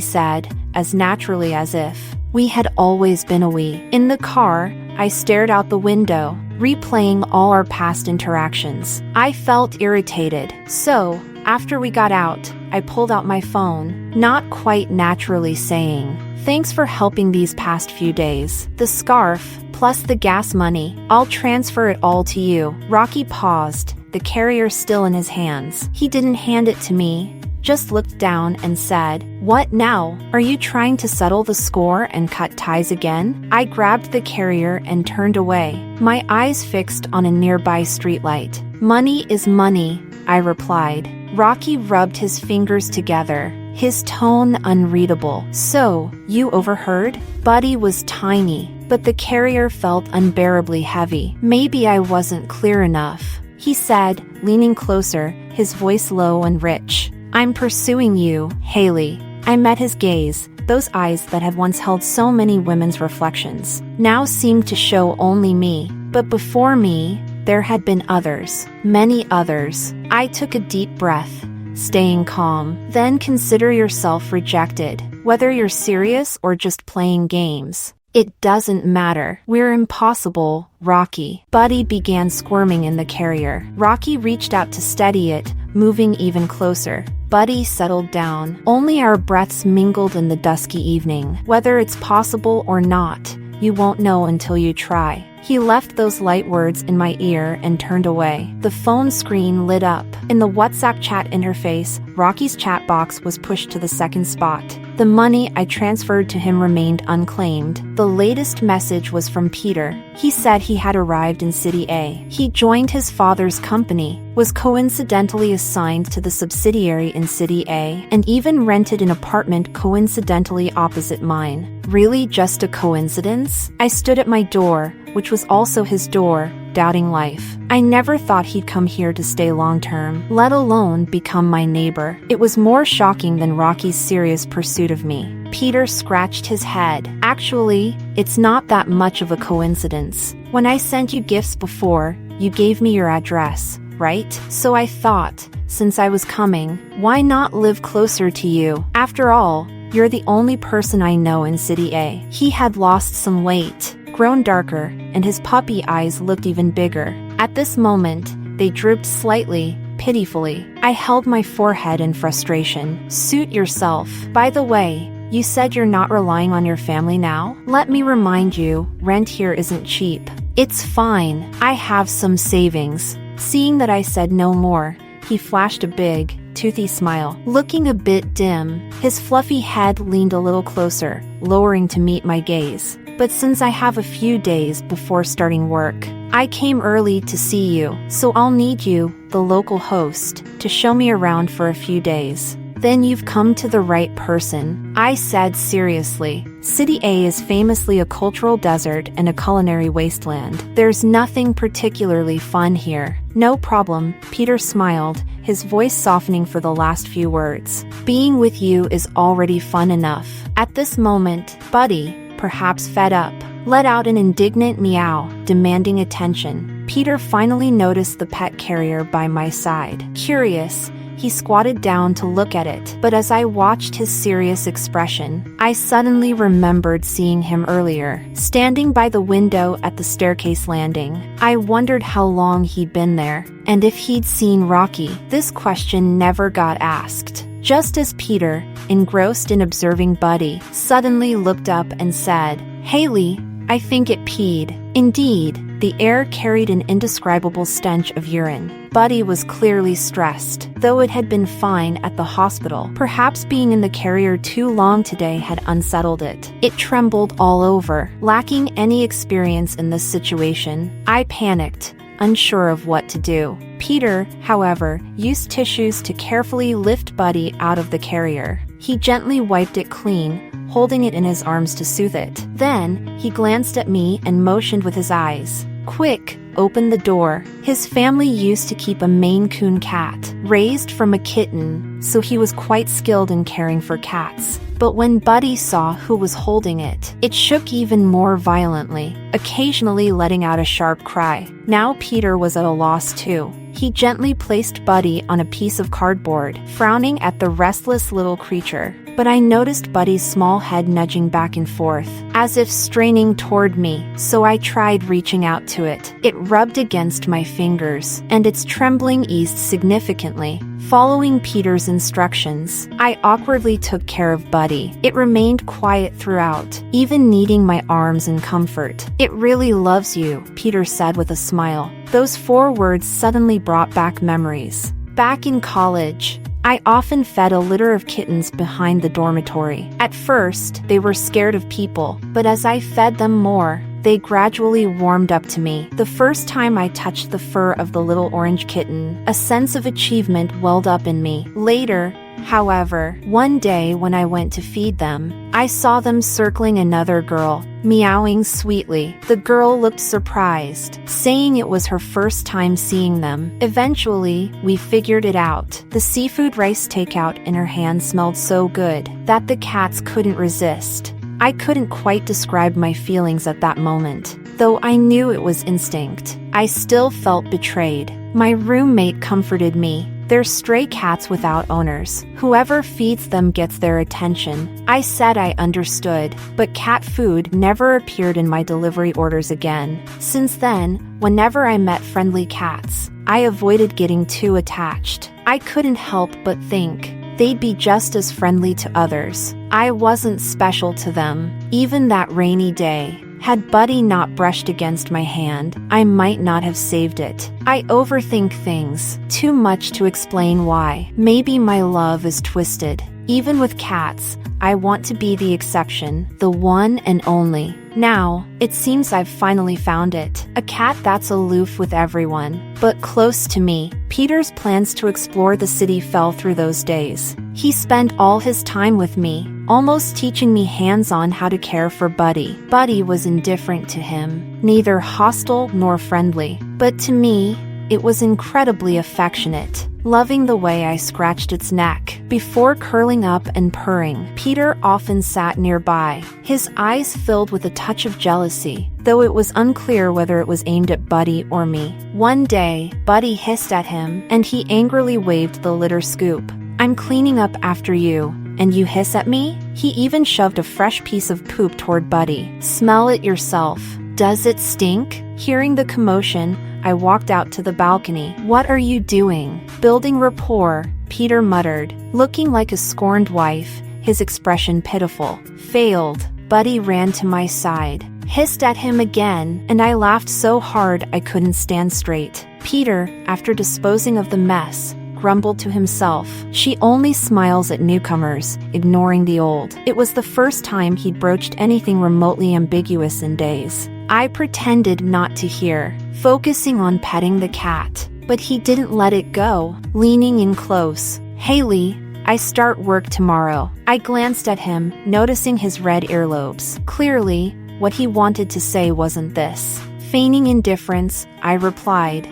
said, as naturally as if we had always been a we. In the car, I stared out the window, replaying all our past interactions. I felt irritated, so, after we got out, I pulled out my phone, not quite naturally saying, "Thanks for helping these past few days. The scarf, plus the gas money, I'll transfer it all to you." Rocky paused, the carrier still in his hands. He didn't hand it to me, just looked down and said, "What now? Are you trying to settle the score and cut ties again?" I grabbed the carrier and turned away, my eyes fixed on a nearby streetlight. "Money is money," I replied. Rocky rubbed his fingers together, his tone unreadable. "So, you overheard?" Buddy was tiny, but the carrier felt unbearably heavy. "Maybe I wasn't clear enough," he said, leaning closer, his voice low and rich. "I'm pursuing you, Haley." I met his gaze. Those eyes that had once held so many women's reflections now seemed to show only me. But before me, there had been others, many others. I took a deep breath, staying calm. Then consider yourself rejected. Whether you're serious or just playing games, it doesn't matter. We're impossible, Rocky. Buddy began squirming in the carrier. Rocky reached out to steady it, moving even closer. Buddy settled down. Only our breaths mingled in the dusky evening. Whether it's possible or not, you won't know until you try. He left those light words in my ear and turned away. The phone screen lit up. In the WhatsApp chat interface, Rocky's chat box was pushed to the second spot. The money I transferred to him remained unclaimed. The latest message was from Peter. He said he had arrived in City A. He joined his father's company, was coincidentally assigned to the subsidiary in City A, and even rented an apartment coincidentally opposite mine. Really just a coincidence? I stood at my door, which was also his door, doubting life. I never thought he'd come here to stay long-term, let alone become my neighbor. It was more shocking than Rocky's serious pursuit of me. Peter scratched his head. Actually, it's not that much of a coincidence. When I sent you gifts before, you gave me your address, right? So I thought, since I was coming, why not live closer to you? After all, you're the only person I know in City A. He had lost some weight, grown darker, and his puppy eyes looked even bigger. At this moment, they drooped slightly, pitifully. I held my forehead in frustration. Suit yourself. By the way, you said you're not relying on your family now? Let me remind you, rent here isn't cheap. It's fine. I have some savings. Seeing that I said no more, he flashed a big, toothy smile. Looking a bit dim, his fluffy head leaned a little closer, lowering to meet my gaze. But since I have a few days before starting work, I came early to see you, so I'll need you, the local host, to show me around for a few days. Then you've come to the right person, I said seriously. City A is famously a cultural desert and a culinary wasteland. There's nothing particularly fun here. No problem, Peter smiled, his voice softening for the last few words. Being with you is already fun enough. At this moment, Buddy, perhaps fed up, let out an indignant meow, demanding attention. Peter finally noticed the pet carrier by my side. Curious, he squatted down to look at it, but as I watched his serious expression, I suddenly remembered seeing him earlier, standing by the window at the staircase landing. I wondered how long he'd been there, and if he'd seen Rocky. This question never got asked. Just as Peter, engrossed in observing Buddy, suddenly looked up and said, "Haley, I think it peed." Indeed, the air carried an indescribable stench of urine. Buddy was clearly stressed, though it had been fine at the hospital. Perhaps being in the carrier too long today had unsettled it. It trembled all over. Lacking any experience in this situation, I panicked, unsure of what to do. Peter, however, used tissues to carefully lift Buddy out of the carrier. He gently wiped it clean, holding it in his arms to soothe it. Then, he glanced at me and motioned with his eyes. "Quick, open the door." His family used to keep a Maine Coon cat, raised from a kitten, so he was quite skilled in caring for cats. But when Buddy saw who was holding it, it shook even more violently, occasionally letting out a sharp cry. Now Peter was at a loss too. He gently placed Buddy on a piece of cardboard, frowning at the restless little creature. But I noticed Buddy's small head nudging back and forth, as if straining toward me, so I tried reaching out to it. It rubbed against my fingers, and its trembling eased significantly. Following Peter's instructions, I awkwardly took care of Buddy. It remained quiet throughout, even needing my arms and comfort. "It really loves you," Peter said with a smile. Those 4 words suddenly brought back memories. Back in college, I often fed a litter of kittens behind the dormitory. At first, they were scared of people, but as I fed them more, they gradually warmed up to me. The first time I touched the fur of the little orange kitten, a sense of achievement welled up in me. Later, however, one day when I went to feed them, I saw them circling another girl, meowing sweetly. The girl looked surprised, saying it was her first time seeing them. Eventually, we figured it out. The seafood rice takeout in her hand smelled so good that the cats couldn't resist. I couldn't quite describe my feelings at that moment. Though I knew it was instinct, I still felt betrayed. My roommate comforted me, They're stray cats without owners. Whoever feeds them gets their attention. I said I understood, but cat food never appeared in my delivery orders again. Since then, whenever I met friendly cats, I avoided getting too attached. I couldn't help but think they'd be just as friendly to others. I wasn't special to them. Even that rainy day, had Buddy not brushed against my hand, I might not have saved it. I overthink things too much to explain why. Maybe my love is twisted. Even with cats, I want to be the exception, the one and only. Now, it seems I've finally found it. A cat that's aloof with everyone, but close to me. Peter's plans to explore the city fell through those days. He spent all his time with me, almost teaching me hands-on how to care for Buddy. Buddy was indifferent to him, neither hostile nor friendly. But to me, it was incredibly affectionate, loving the way I scratched its neck. Before curling up and purring, Peter often sat nearby, his eyes filled with a touch of jealousy, though it was unclear whether it was aimed at Buddy or me. One day, Buddy hissed at him, and he angrily waved the litter scoop. "I'm cleaning up after you, and you hiss at me?" He even shoved a fresh piece of poop toward Buddy. "Smell it yourself. Does it stink?" Hearing the commotion, I walked out to the balcony. "What are you doing?" "Building rapport," Peter muttered, looking like a scorned wife, his expression pitiful. "Failed." Buddy ran to my side, hissed at him again, and I laughed so hard I couldn't stand straight. Peter, after disposing of the mess, grumbled to himself. "She only smiles at newcomers, ignoring the old." It was the first time he'd broached anything remotely ambiguous in days. I pretended not to hear, focusing on petting the cat, but he didn't let it go, leaning in close. "Haley, I start work tomorrow." I glanced at him, noticing his red earlobes. Clearly, what he wanted to say wasn't this. Feigning indifference, I replied,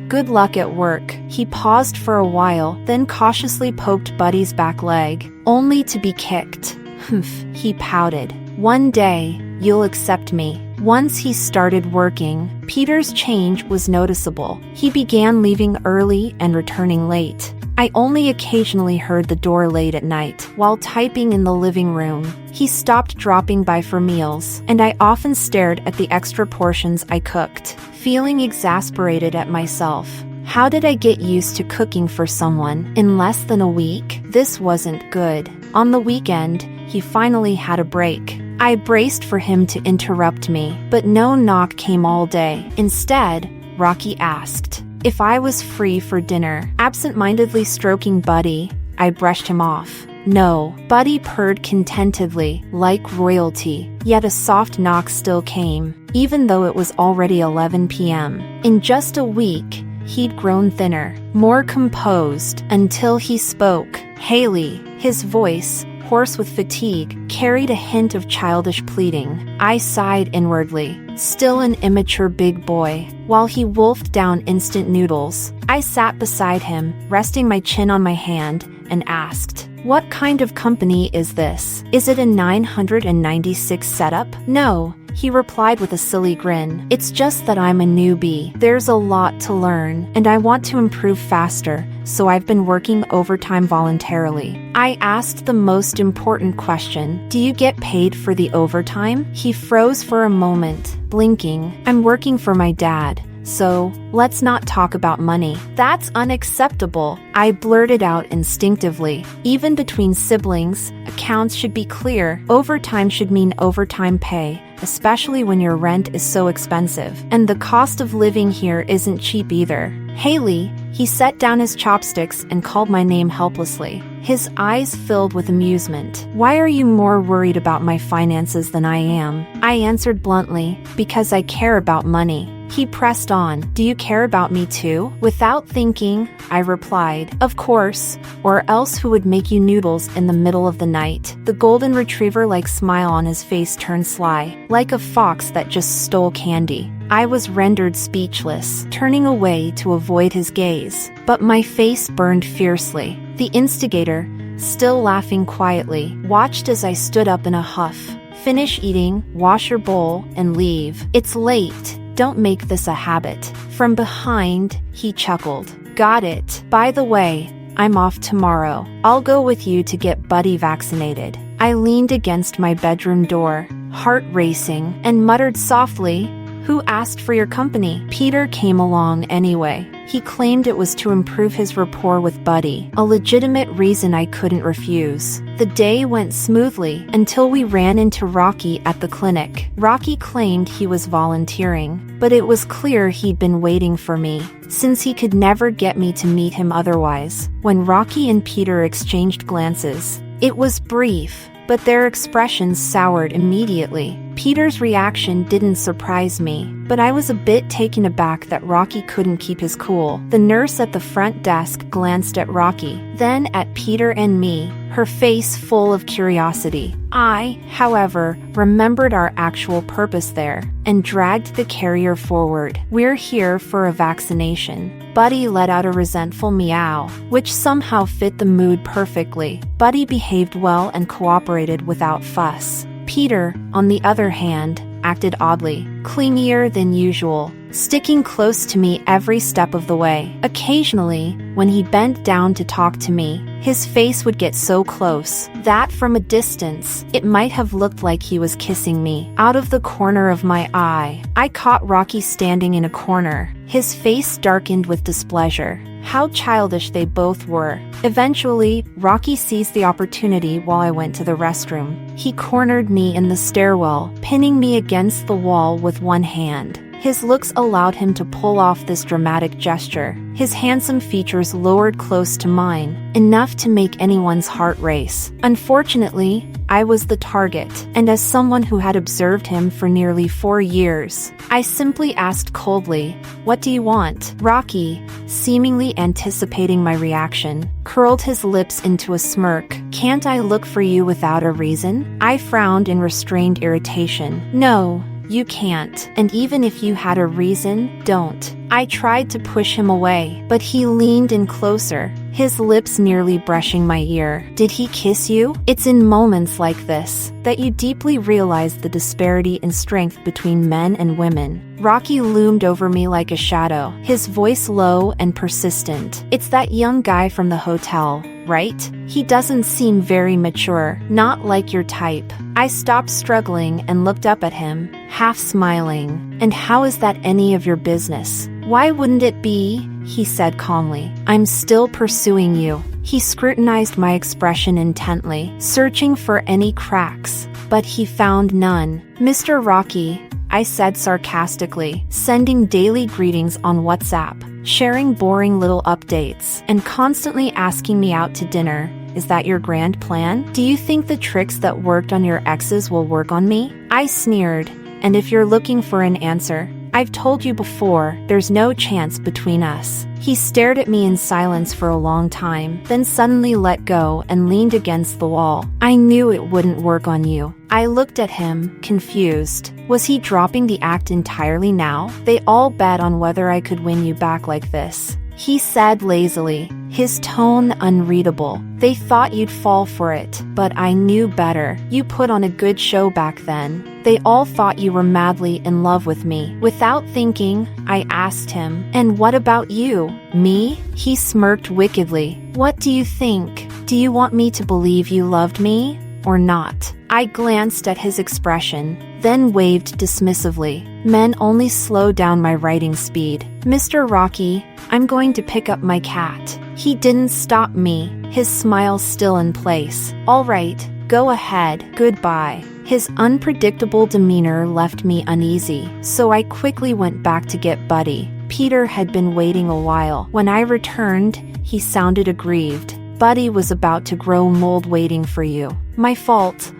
Good luck at work." He paused for a while, then cautiously poked Buddy's back leg, only to be kicked. "Humph," he pouted. "One day, you'll accept me." Once he started working, Peter's change was noticeable. He began leaving early and returning late. I only occasionally heard the door late at night. While typing in the living room, he stopped dropping by for meals, and I often stared at the extra portions I cooked, feeling exasperated at myself. How did I get used to cooking for someone in less than a week? This wasn't good. On the weekend, he finally had a break. I braced for him to interrupt me, but no knock came all day. Instead, Rocky asked if I was free for dinner. Absent-mindedly stroking Buddy, I brushed him off. No. Buddy purred contentedly, like royalty. Yet a soft knock still came, even though it was already 11 p.m. In just a week, he'd grown thinner, more composed, until he spoke. "Haley," his voice, hoarse with fatigue, carried a hint of childish pleading. I sighed inwardly. Still an immature big boy. While he wolfed down instant noodles, I sat beside him, resting my chin on my hand, and asked, "What kind of company is this? Is it a 996 setup?" "No," he replied with a silly grin. "It's just that I'm a newbie. There's a lot to learn, and I want to improve faster, so I've been working overtime voluntarily." I asked the most important question. "Do you get paid for the overtime?" He froze for a moment, blinking. "I'm working for my dad, so let's not talk about money." "That's unacceptable," I blurted out instinctively. Even between siblings, accounts should be clear. Overtime should mean overtime pay, especially when your rent is so expensive. And the cost of living here isn't cheap either. "Haley," he set down his chopsticks and called my name helplessly. His eyes filled with amusement. "Why are you more worried about my finances than I am?" I answered bluntly, "Because I care about money." He pressed on. "Do you care about me too?" Without thinking, I replied, "Of course, or else who would make you noodles in the middle of the night?" The golden retriever-like smile on his face turned sly, like a fox that just stole candy. I was rendered speechless, turning away to avoid his gaze. But my face burned fiercely. The instigator, still laughing quietly, watched as I stood up in a huff. "Finish eating, wash your bowl, and leave. It's late." Don't make this a habit. From behind, he chuckled. Got it. By the way, I'm off tomorrow. I'll go with you to get Buddy vaccinated. I leaned against my bedroom door, heart racing, and muttered softly, Who asked for your company? Peter came along anyway. He claimed it was to improve his rapport with Buddy, a legitimate reason I couldn't refuse. The day went smoothly until we ran into Rocky at the clinic. Rocky claimed he was volunteering, but it was clear he'd been waiting for me, since he could never get me to meet him otherwise. When Rocky and Peter exchanged glances, it was brief, but their expressions soured immediately. Peter's reaction didn't surprise me, but I was a bit taken aback that Rocky couldn't keep his cool. The nurse at the front desk glanced at Rocky, then at Peter and me, her face full of curiosity. I, however, remembered our actual purpose there, and dragged the carrier forward. We're here for a vaccination. Buddy let out a resentful meow, which somehow fit the mood perfectly. Buddy behaved well and cooperated without fuss. Peter, on the other hand, acted oddly, clingier than usual, sticking close to me every step of the way. Occasionally, when he bent down to talk to me, his face would get so close that from a distance, it might have looked like he was kissing me. Out of the corner of my eye, I caught Rocky standing in a corner. His face darkened with displeasure. How childish they both were. Eventually, Rocky seized the opportunity while I went to the restroom. He cornered me in the stairwell, pinning me against the wall with one hand. His looks allowed him to pull off this dramatic gesture. His handsome features lowered close to mine, enough to make anyone's heart race. Unfortunately, I was the target, and as someone who had observed him for nearly 4 years, I simply asked coldly, "What do you want?" Rocky, seemingly anticipating my reaction, curled his lips into a smirk. "Can't I look for you without a reason?" I frowned in restrained irritation. "No, you can't, and even if you had a reason, don't." I tried to push him away, but he leaned in closer, his lips nearly brushing my ear. "Did he kiss you?" It's in moments like this that you deeply realize the disparity in strength between men and women. Rocky loomed over me like a shadow, his voice low and persistent. "It's that young guy from the hotel, right? He doesn't seem very mature, not like your type." I stopped struggling and looked up at him, half smiling. "And how is that any of your business?" "Why wouldn't it be?" he said calmly. "I'm still pursuing you." He scrutinized my expression intently, searching for any cracks, but he found none. "Mr. Rocky," I said sarcastically, "sending daily greetings on WhatsApp, sharing boring little updates, and constantly asking me out to dinner. Is that your grand plan? Do you think the tricks that worked on your exes will work on me?" I sneered, "And if you're looking for an answer, I've told you before, there's no chance between us." He stared at me in silence for a long time, then suddenly let go and leaned against the wall. "I knew it wouldn't work on you." I looked at him, confused. Was he dropping the act entirely now? "They all bet on whether I could win you back like this," he said lazily, his tone unreadable. "They thought you'd fall for it, but I knew better. You put on a good show back then. They all thought you were madly in love with me." Without thinking, I asked him, "And what about you?" "Me?" He smirked wickedly. "What do you think? Do you want me to believe you loved me, or not?" I glanced at his expression, then waved dismissively. Men only slow down my writing speed. "Mr. Rocky, I'm going to pick up my cat." He didn't stop me, his smile still in place. "All right, go ahead, goodbye." His unpredictable demeanor left me uneasy, so I quickly went back to get Buddy. Peter had been waiting a while. When I returned, he sounded aggrieved. "Buddy was about to grow mold waiting for you." My fault.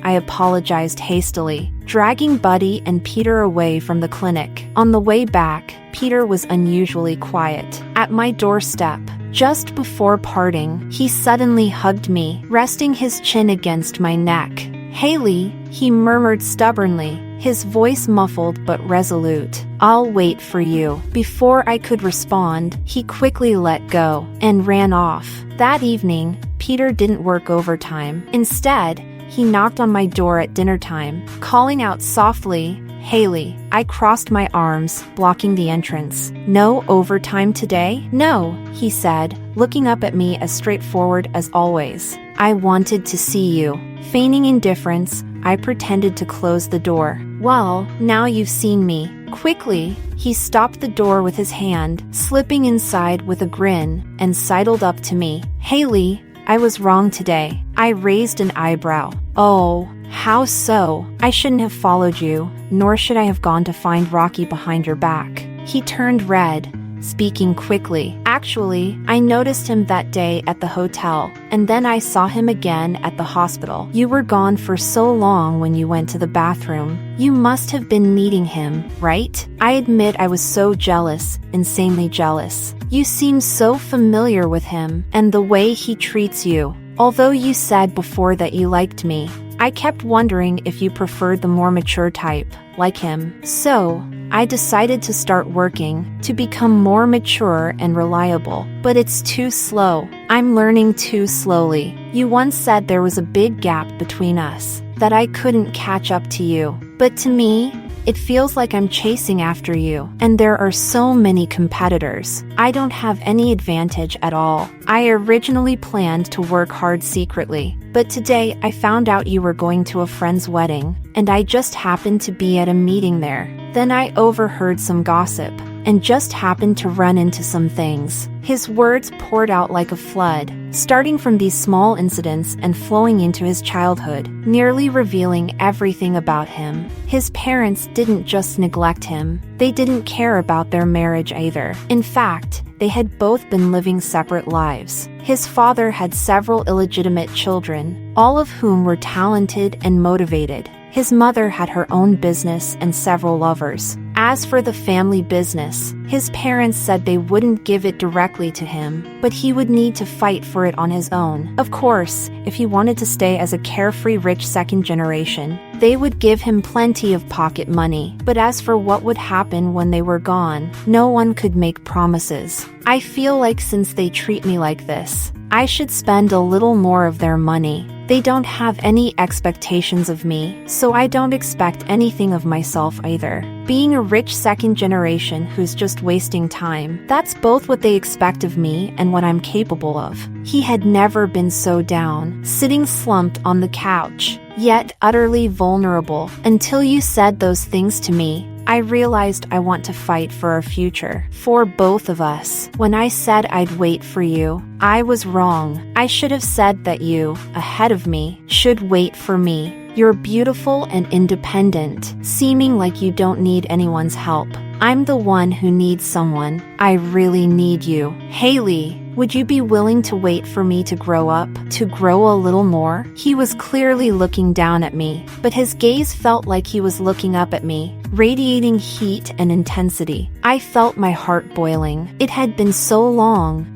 I apologized hastily, dragging Buddy and Peter away from the clinic. On the way back, Peter was unusually quiet. At my doorstep, just before parting, he suddenly hugged me, resting his chin against my neck. "Haley," he murmured stubbornly, his voice muffled but resolute. "I'll wait for you." Before I could respond, he quickly let go and ran off. That evening, Peter didn't work overtime. Instead, he knocked on my door at dinner time, calling out softly, Haley. I crossed my arms, blocking the entrance. No overtime today? No, he said, looking up at me as straightforward as always. I wanted to see you. Feigning indifference, I pretended to close the door. Well, now you've seen me. Quickly, he stopped the door with his hand, slipping inside with a grin, and sidled up to me. Haley, I was wrong today. I raised an eyebrow. Oh, how so? I shouldn't have followed you, nor should I have gone to find Rocky behind your back. He turned red, speaking quickly. Actually, I noticed him that day at the hotel, and then I saw him again at the hospital. You were gone for so long when you went to the bathroom. You must have been meeting him, right? I admit I was so jealous, insanely jealous. You seem so familiar with him, and the way he treats you. Although you said before that you liked me, I kept wondering if you preferred the more mature type, like him. So, I decided to start working to become more mature and reliable. But it's too slow. I'm learning too slowly. You once said there was a big gap between us, that I couldn't catch up to you. But to me, it feels like I'm chasing after you, and there are so many competitors. I don't have any advantage at all. I originally planned to work hard secretly, but today I found out you were going to a friend's wedding, and I just happened to be at a meeting there. Then I overheard some gossip, and just happened to run into some things. His words poured out like a flood, starting from these small incidents and flowing into his childhood, nearly revealing everything about him. His parents didn't just neglect him, they didn't care about their marriage either. In fact, they had both been living separate lives. His father had several illegitimate children, all of whom were talented and motivated. His mother had her own business and several lovers. As for the family business, his parents said they wouldn't give it directly to him, but he would need to fight for it on his own. Of course, if he wanted to stay as a carefree rich second generation, they would give him plenty of pocket money. But as for what would happen when they were gone, no one could make promises. I feel like since they treat me like this, I should spend a little more of their money. They don't have any expectations of me, so I don't expect anything of myself either. Being a rich second generation who's just wasting time, that's both what they expect of me and what I'm capable of. He had never been so down, sitting slumped on the couch, yet utterly vulnerable. Until you said those things to me, I realized I want to fight for our future, for both of us. When I said I'd wait for you, I was wrong. I should have said that you, ahead of me, should wait for me. You're beautiful and independent, seeming like you don't need anyone's help. I'm the one who needs someone. I really need you. Haley, would you be willing to wait for me to grow up, to grow a little more? He was clearly looking down at me, but his gaze felt like he was looking up at me, radiating heat and intensity. I felt my heart boiling. It had been so long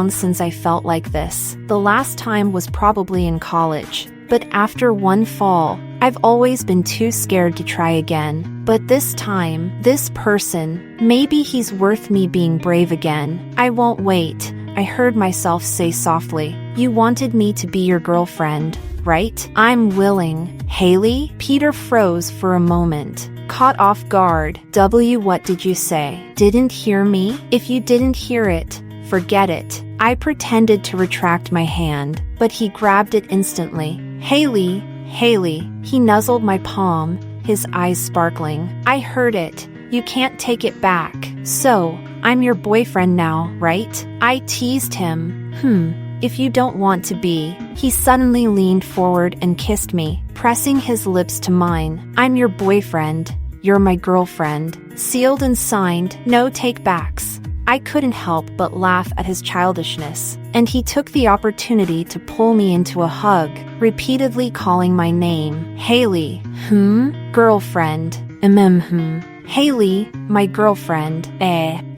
since I felt like this. The last time was probably in college. But after one fall, I've always been too scared to try again. But this time, this person, maybe he's worth me being brave again. I won't wait, I heard myself say softly. You wanted me to be your girlfriend, right? I'm willing. Haley? Peter froze for a moment, caught off guard. What did you say? Didn't hear me? If you didn't hear it, forget it. I pretended to retract my hand, but he grabbed it instantly. Haley, Haley, he nuzzled my palm, his eyes sparkling. I heard it. You can't take it back. So, I'm your boyfriend now, right? I teased him. If you don't want to be. He suddenly leaned forward and kissed me, pressing his lips to mine. I'm your boyfriend. You're my girlfriend. Sealed and signed, no take-backs. I couldn't help but laugh at his childishness, and he took the opportunity to pull me into a hug, repeatedly calling my name. Haley. Girlfriend. Haley, my girlfriend.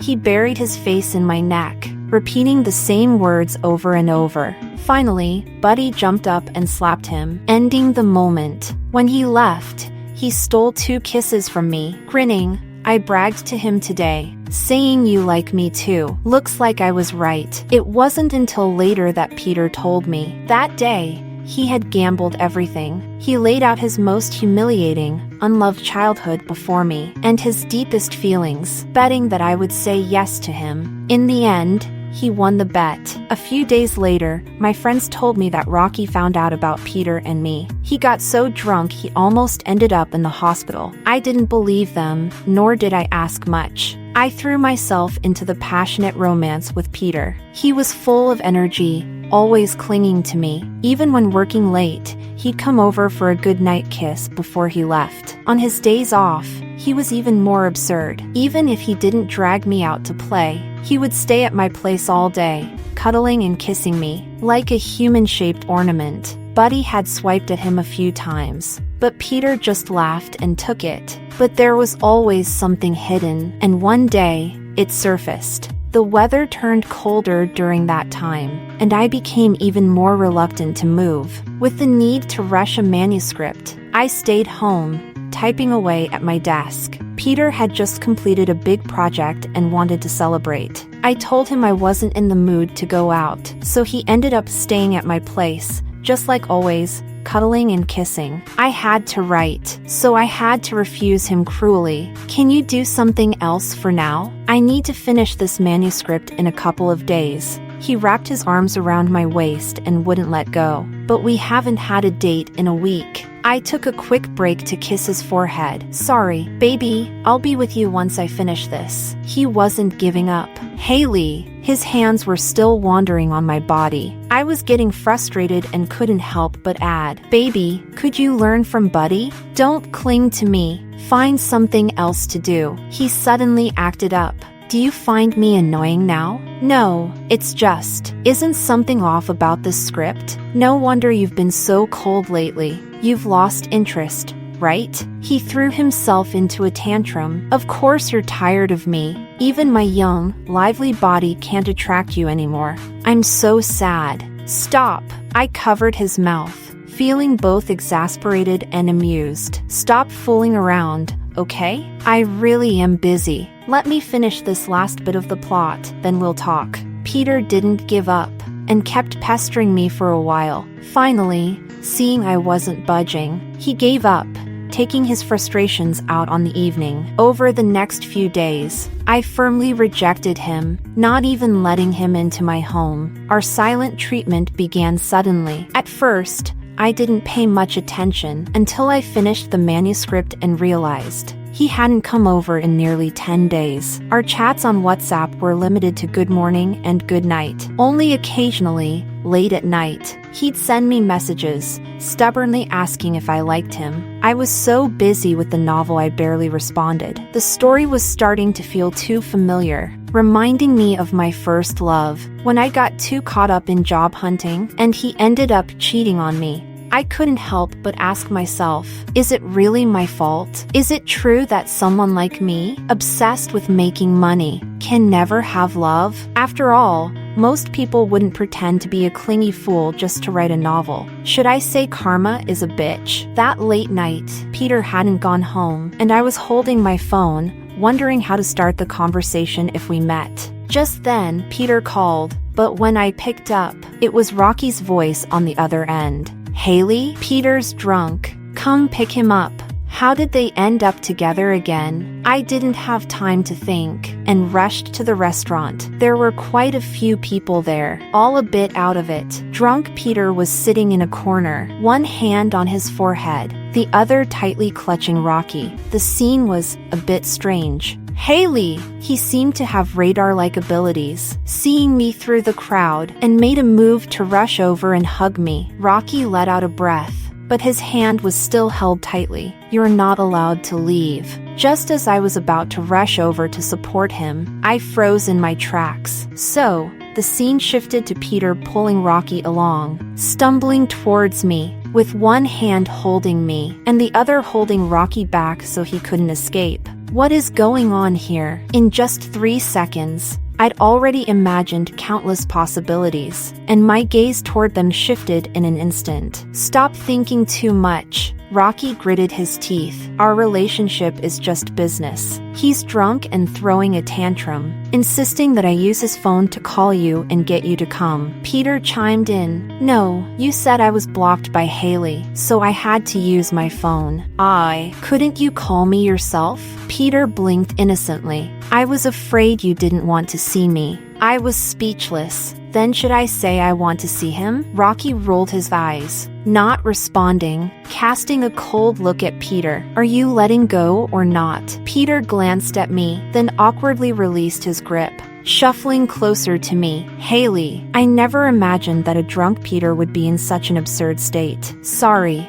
He buried his face in my neck, repeating the same words over and over. Finally, Buddy jumped up and slapped him, ending the moment. When he left, he stole 2 kisses from me. Grinning, I bragged to him today, saying you like me too. Looks like I was right. It wasn't until later that Peter told me. That day, He had gambled everything. He laid out his most humiliating, unloved childhood before me, and his deepest feelings, betting that I would say yes to him. In the end, he won the bet. A few days later, my friends told me that Rocky found out about Peter and me. He got so drunk he almost ended up in the hospital. I didn't believe them, nor did I ask much. I threw myself into the passionate romance with Peter. He was full of energy, always clinging to me. Even when working late, he'd come over for a goodnight kiss before he left. On his days off, he was even more absurd. Even if he didn't drag me out to play, he would stay at my place all day, cuddling and kissing me, like a human-shaped ornament. Buddy had swiped at him a few times, but Peter just laughed and took it. But there was always something hidden, and one day, it surfaced. The weather turned colder during that time, and I became even more reluctant to move. With the need to rush a manuscript, I stayed home, typing away at my desk. Peter had just completed a big project and wanted to celebrate. I told him I wasn't in the mood to go out, so he ended up staying at my place, just like always, cuddling and kissing. I had to write, so I had to refuse him cruelly. Can you do something else for now? I need to finish this manuscript in a couple of days. He wrapped his arms around my waist and wouldn't let go. But we haven't had a date in a week. I took a quick break to kiss his forehead. Sorry, baby, I'll be with you once I finish this. He wasn't giving up. Haley, his hands were still wandering on my body. I was getting frustrated and couldn't help but add, baby, could you learn from Buddy? Don't cling to me. Find something else to do. He suddenly acted up. Do you find me annoying now? No, it's just, isn't something off about this script? No wonder you've been so cold lately. You've lost interest, right? He threw himself into a tantrum. Of course you're tired of me. Even my young, lively body can't attract you anymore. I'm so sad. Stop. I covered his mouth, feeling both exasperated and amused. Stop fooling around, okay? I really am busy. Let me finish this last bit of the plot, then we'll talk. Peter didn't give up, and kept pestering me for a while. Finally, seeing I wasn't budging, he gave up, taking his frustrations out on the evening. Over the next few days, I firmly rejected him, not even letting him into my home. Our silent treatment began suddenly. At first, I didn't pay much attention until I finished the manuscript and realized he hadn't come over in nearly 10 days. Our chats on WhatsApp were limited to good morning and good night. Only occasionally, late at night, he'd send me messages, stubbornly asking if I liked him. I was so busy with the novel I barely responded. The story was starting to feel too familiar, reminding me of my first love, when I got too caught up in job hunting, and he ended up cheating on me. I couldn't help but ask myself, is it really my fault? Is it true that someone like me, obsessed with making money, can never have love? After all, most people wouldn't pretend to be a clingy fool just to write a novel. Should I say karma is a bitch? That late night, Peter hadn't gone home, and I was holding my phone, wondering how to start the conversation if we met. Just then, Peter called, but when I picked up, it was Rocky's voice on the other end. Haley, Peter's drunk. Come pick him up. How did they end up together again? I didn't have time to think, and rushed to the restaurant. There were quite a few people there, all a bit out of it. Drunk Peter was sitting in a corner, one hand on his forehead, the other tightly clutching Rocky. The scene was a bit strange. Haley! He seemed to have radar-like abilities, seeing me through the crowd, and made a move to rush over and hug me. Rocky let out a breath, but his hand was still held tightly. You're not allowed to leave. Just as I was about to rush over to support him, I froze in my tracks. So, the scene shifted to Peter pulling Rocky along, stumbling towards me, with one hand holding me, and the other holding Rocky back so he couldn't escape. What is going on here? In just 3 seconds, I'd already imagined countless possibilities, and my gaze toward them shifted in an instant. Stop thinking too much. Rocky gritted his teeth. Our relationship is just business. He's drunk and throwing a tantrum, insisting that I use his phone to call you and get you to come. Peter chimed in. No, you said I was blocked by Haley, so I had to use my phone. Couldn't you call me yourself? Peter blinked innocently. I was afraid you didn't want to see me. I was speechless. Then should I say I want to see him? Rocky rolled his eyes, not responding, casting a cold look at Peter. Are you letting go or not? Peter glanced at me, then awkwardly released his grip, shuffling closer to me. Haley, I never imagined that a drunk Peter would be in such an absurd state. Sorry.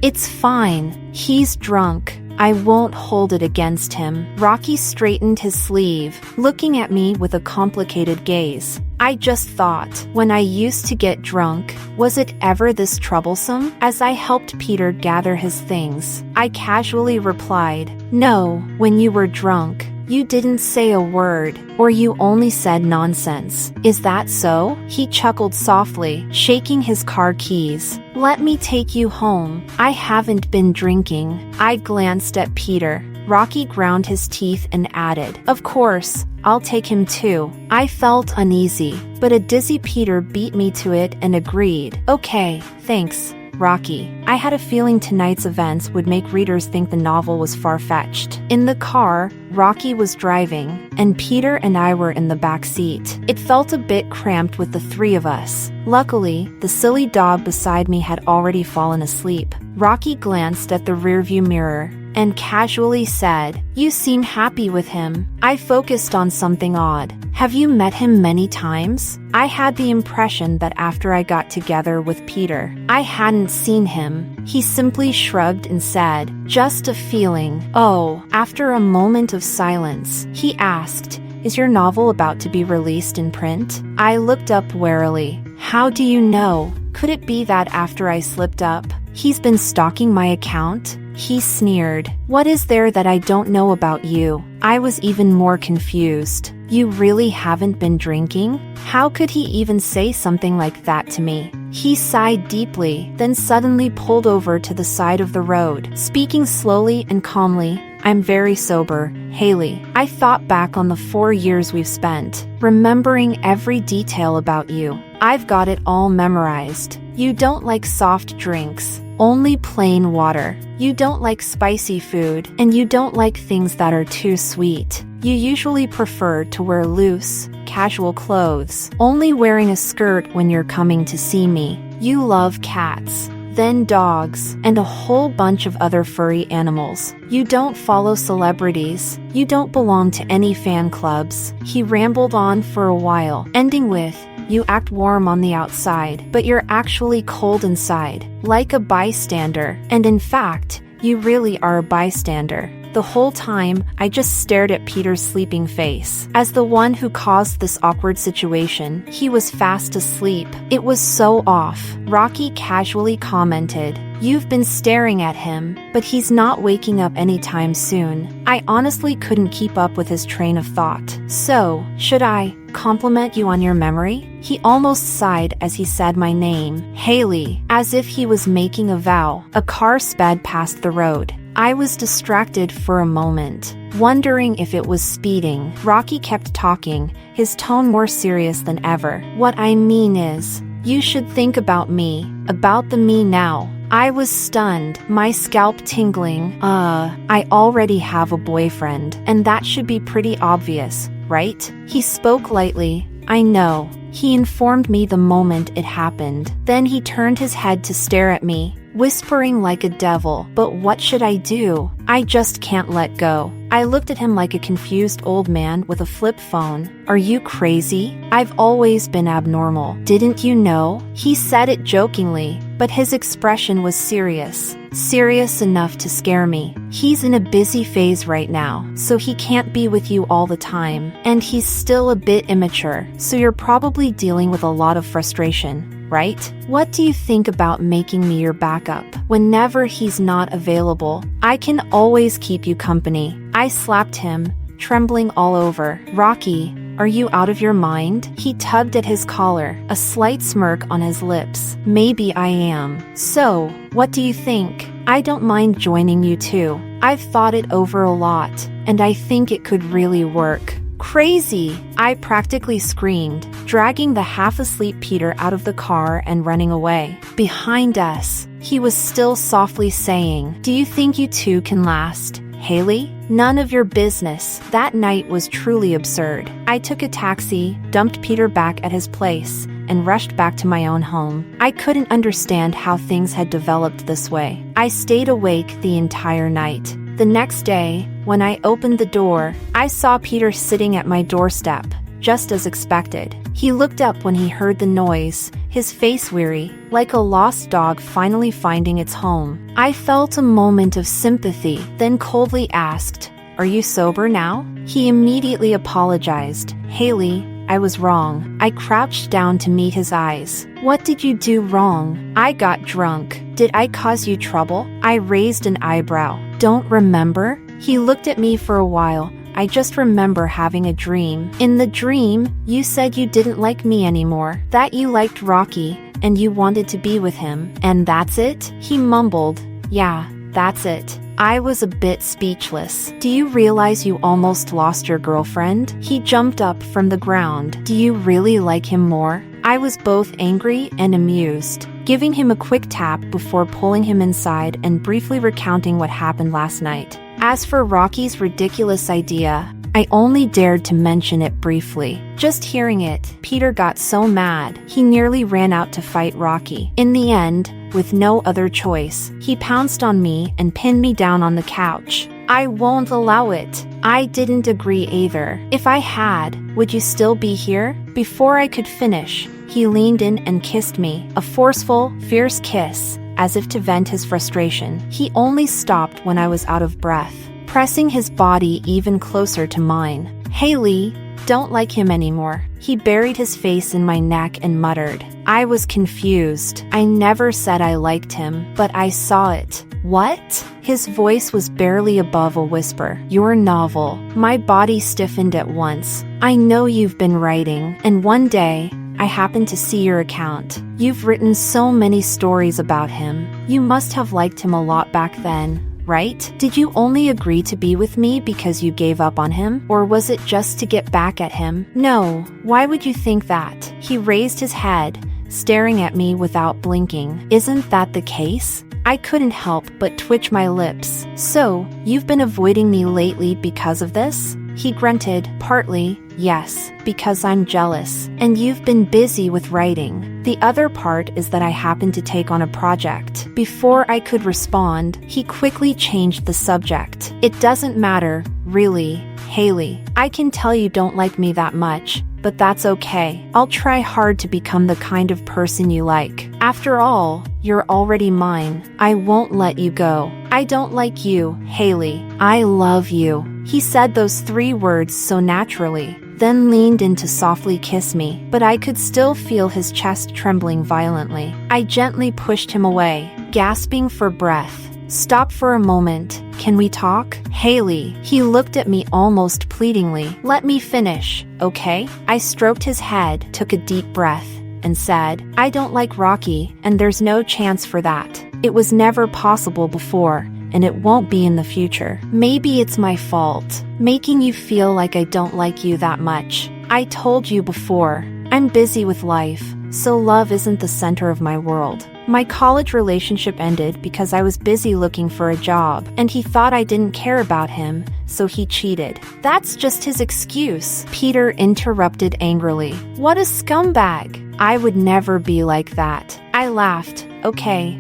It's fine. He's drunk. I won't hold it against him. Rocky straightened his sleeve, looking at me with a complicated gaze. I just thought, when I used to get drunk, was it ever this troublesome? As I helped Peter gather his things, I casually replied, no, when you were drunk, you didn't say a word, or you only said nonsense. Is that so? He chuckled softly, shaking his car keys. Let me take you home. I haven't been drinking. I glanced at Peter. Rocky ground his teeth and added, of course, I'll take him too. I felt uneasy, but a dizzy Peter beat me to it and agreed. Okay, thanks, Rocky. I had a feeling tonight's events would make readers think the novel was far-fetched. In the car, Rocky was driving, and Peter and I were in the back seat. It felt a bit cramped with the three of us. Luckily, the silly dog beside me had already fallen asleep. Rocky glanced at the rearview mirror and casually said, you seem happy with him. I focused on something odd. Have you met him many times? I had the impression that after I got together with Peter, I hadn't seen him. He simply shrugged and said, just a feeling. Oh, after a moment of silence, he asked, is your novel about to be released in print? I looked up warily. How do you know? Could it be that after I slipped up, he's been stalking my account? He sneered. What is there that I don't know about you? I was even more confused. You really haven't been drinking? How could he even say something like that to me? He sighed deeply, then suddenly pulled over to the side of the road, speaking slowly and calmly. I'm very sober, Haley. I thought back on the 4 years we've spent, remembering every detail about you. I've got it all memorized. You don't like soft drinks, only plain water. You don't like spicy food, and you don't like things that are too sweet. You usually prefer to wear loose, casual clothes, only wearing a skirt when you're coming to see me. You love cats, then dogs, and a whole bunch of other furry animals. You don't follow celebrities. You don't belong to any fan clubs. He rambled on for a while, ending with, you act warm on the outside, but you're actually cold inside, like a bystander. And in fact, you really are a bystander. The whole time, I just stared at Peter's sleeping face. As the one who caused this awkward situation, he was fast asleep. It was so off. Rocky casually commented, you've been staring at him, but he's not waking up anytime soon. I honestly couldn't keep up with his train of thought. So, should I compliment you on your memory? He almost sighed as he said my name, Haley, as if he was making a vow. A car sped past the road. I was distracted for a moment, wondering if it was speeding. Rocky kept talking, his tone more serious than ever. What I mean is, you should think about me, about the me now. I was stunned, my scalp tingling. I already have a boyfriend, and that should be pretty obvious, right? He spoke lightly. I know. He informed me the moment it happened. Then he turned his head to stare at me, whispering like a devil, but what should I do? I just can't let go. I looked at him like a confused old man with a flip phone. Are you crazy? I've always been abnormal. Didn't you know? He said it jokingly, but his expression was serious. Serious enough to scare me. He's in a busy phase right now, so he can't be with you all the time. And he's still a bit immature, so you're probably dealing with a lot of frustration. Right? What do you think about making me your backup? Whenever he's not available, I can always keep you company. I slapped him, trembling all over. Rocky, are you out of your mind? He tugged at his collar, a slight smirk on his lips. Maybe I am. So, what do you think? I don't mind joining you too. I've thought it over a lot, and I think it could really work." "Crazy!" I practically screamed, dragging the half-asleep Peter out of the car and running away. Behind us, he was still softly saying, "Do you think you two can last, Haley? None of your business." That night was truly absurd. I took a taxi, dumped Peter back at his place, and rushed back to my own home. I couldn't understand how things had developed this way. I stayed awake the entire night. The next day, when I opened the door, I saw Peter sitting at my doorstep, just as expected. He looked up when he heard the noise, his face weary, like a lost dog finally finding its home. I felt a moment of sympathy, then coldly asked, "Are you sober now?" He immediately apologized. "Haley, I was wrong." I crouched down to meet his eyes. "What did you do wrong?" "I got drunk." "Did I cause you trouble?" I raised an eyebrow. "Don't remember?" He looked at me for a while. "I just remember having a dream. In the dream, you said you didn't like me anymore, that you liked Rocky, and you wanted to be with him. And that's it?" He mumbled, "Yeah, that's it." I was a bit speechless. "Do you realize you almost lost your girlfriend?" He jumped up from the ground. "Do you really like him more?" I was both angry and amused, giving him a quick tap before pulling him inside and briefly recounting what happened last night. As for Rocky's ridiculous idea, I only dared to mention it briefly. Just hearing it, Peter got so mad, he nearly ran out to fight Rocky. In the end, with no other choice, he pounced on me and pinned me down on the couch. "I won't allow it." I didn't agree either. "If I had, would you still be here?" Before I could finish, he leaned in and kissed me, a forceful, fierce kiss, as if to vent his frustration. He only stopped when I was out of breath, pressing his body even closer to mine. "Haley, don't like him anymore." He buried his face in my neck and muttered. I was confused. "I never said I liked him, but I saw it." "What?" His voice was barely above a whisper. "Your novel." My body stiffened at once. "I know you've been writing, and one day, I happened to see your account. You've written so many stories about him. You must have liked him a lot back then, right? Did you only agree to be with me because you gave up on him? Or was it just to get back at him?" "No, why would you think that?" He raised his head, staring at me without blinking. "Isn't that the case?" I couldn't help but twitch my lips. "So, you've been avoiding me lately because of this?" He grunted. "Partly, yes, because I'm jealous. And you've been busy with writing. The other part is that I happened to take on a project." Before I could respond, he quickly changed the subject. "It doesn't matter, really, Haley. I can tell you don't like me that much, but that's okay. I'll try hard to become the kind of person you like. After all, you're already mine. I won't let you go." "I don't like you, Haley. I love you." He said those 3 words so naturally, then leaned in to softly kiss me, but I could still feel his chest trembling violently. I gently pushed him away, gasping for breath. "Stop for a moment. Can we talk?" "Haley." He looked at me almost pleadingly. "Let me finish, okay?" I stroked his head, took a deep breath, and said, "I don't like Rocky, and there's no chance for that. It was never possible before, and it won't be in the future. Maybe it's my fault, making you feel like I don't like you that much. I told you before, I'm busy with life, so love isn't the center of my world. My college relationship ended because I was busy looking for a job, and he thought I didn't care about him, so he cheated." "That's just his excuse," Peter interrupted angrily. "What a scumbag. I would never be like that." I laughed. Okay,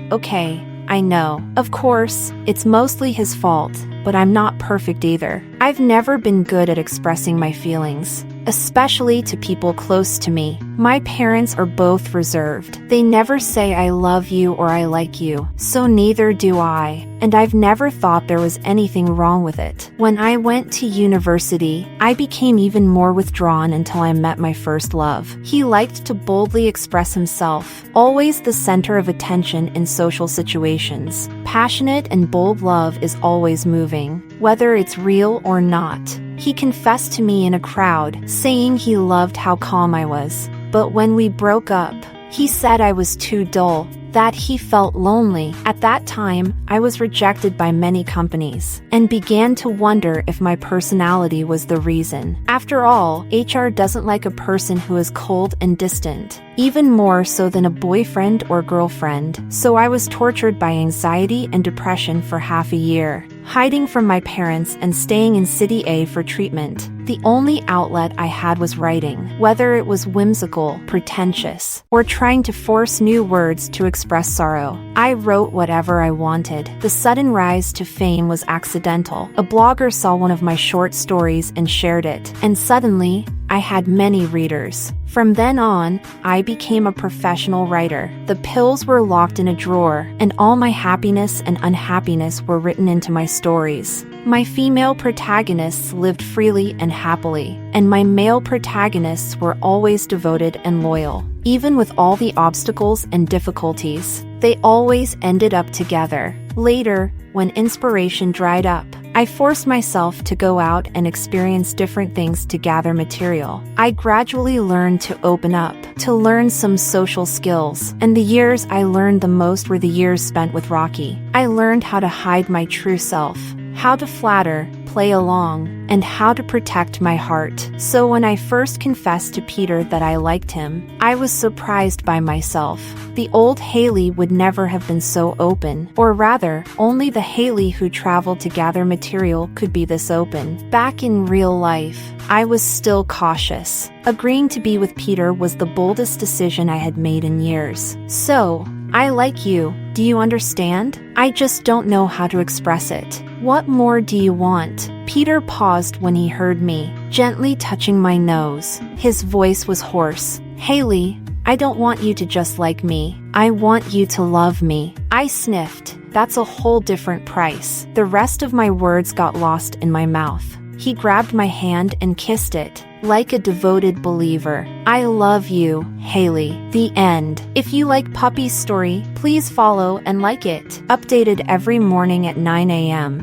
I know. Of course, it's mostly his fault, but I'm not perfect either. I've never been good at expressing my feelings, especially to people close to me. My parents are both reserved. They never say I love you or I like you, so neither do I, and I've never thought there was anything wrong with it. When I went to university, I became even more withdrawn until I met my first love. He liked to boldly express himself, always the center of attention in social situations. Passionate and bold love is always moving, whether it's real or not. He confessed to me in a crowd, saying he loved how calm I was. But when we broke up, he said I was too dull, that he felt lonely. At that time, I was rejected by many companies and began to wonder if my personality was the reason. After all, HR doesn't like a person who is cold and distant, even more so than a boyfriend or girlfriend. So I was tortured by anxiety and depression for half a year, hiding from my parents and staying in City A for treatment. The only outlet I had was writing, whether it was whimsical, pretentious, or trying to force new words to express sorrow. I wrote whatever I wanted. The sudden rise to fame was accidental. A blogger saw one of my short stories and shared it, and suddenly, I had many readers. From then on, I became a professional writer. The pills were locked in a drawer, and all my happiness and unhappiness were written into my stories. My female protagonists lived freely and happily, and my male protagonists were always devoted and loyal. Even with all the obstacles and difficulties, they always ended up together. Later, when inspiration dried up, I forced myself to go out and experience different things to gather material. I gradually learned to open up, to learn some social skills, and the years I learned the most were the years spent with Rocky. I learned how to hide my true self, how to flatter, play along, and how to protect my heart. So when I first confessed to Peter that I liked him, I was surprised by myself. The old Haley would never have been so open, or rather, only the Haley who traveled to gather material could be this open. Back in real life, I was still cautious. Agreeing to be with Peter was the boldest decision I had made in years. So, I like you. Do you understand? I just don't know how to express it. What more do you want? Peter paused when he heard me, gently touching my nose. His voice was hoarse. Haley, I don't want you to just like me. I want you to love me. I sniffed. That's a whole different price. The rest of my words got lost in my mouth. He grabbed my hand and kissed it, like a devoted believer. I love you, Haley. The end. If you like Puppy's story, please follow and like it. Updated every morning at 9 a.m.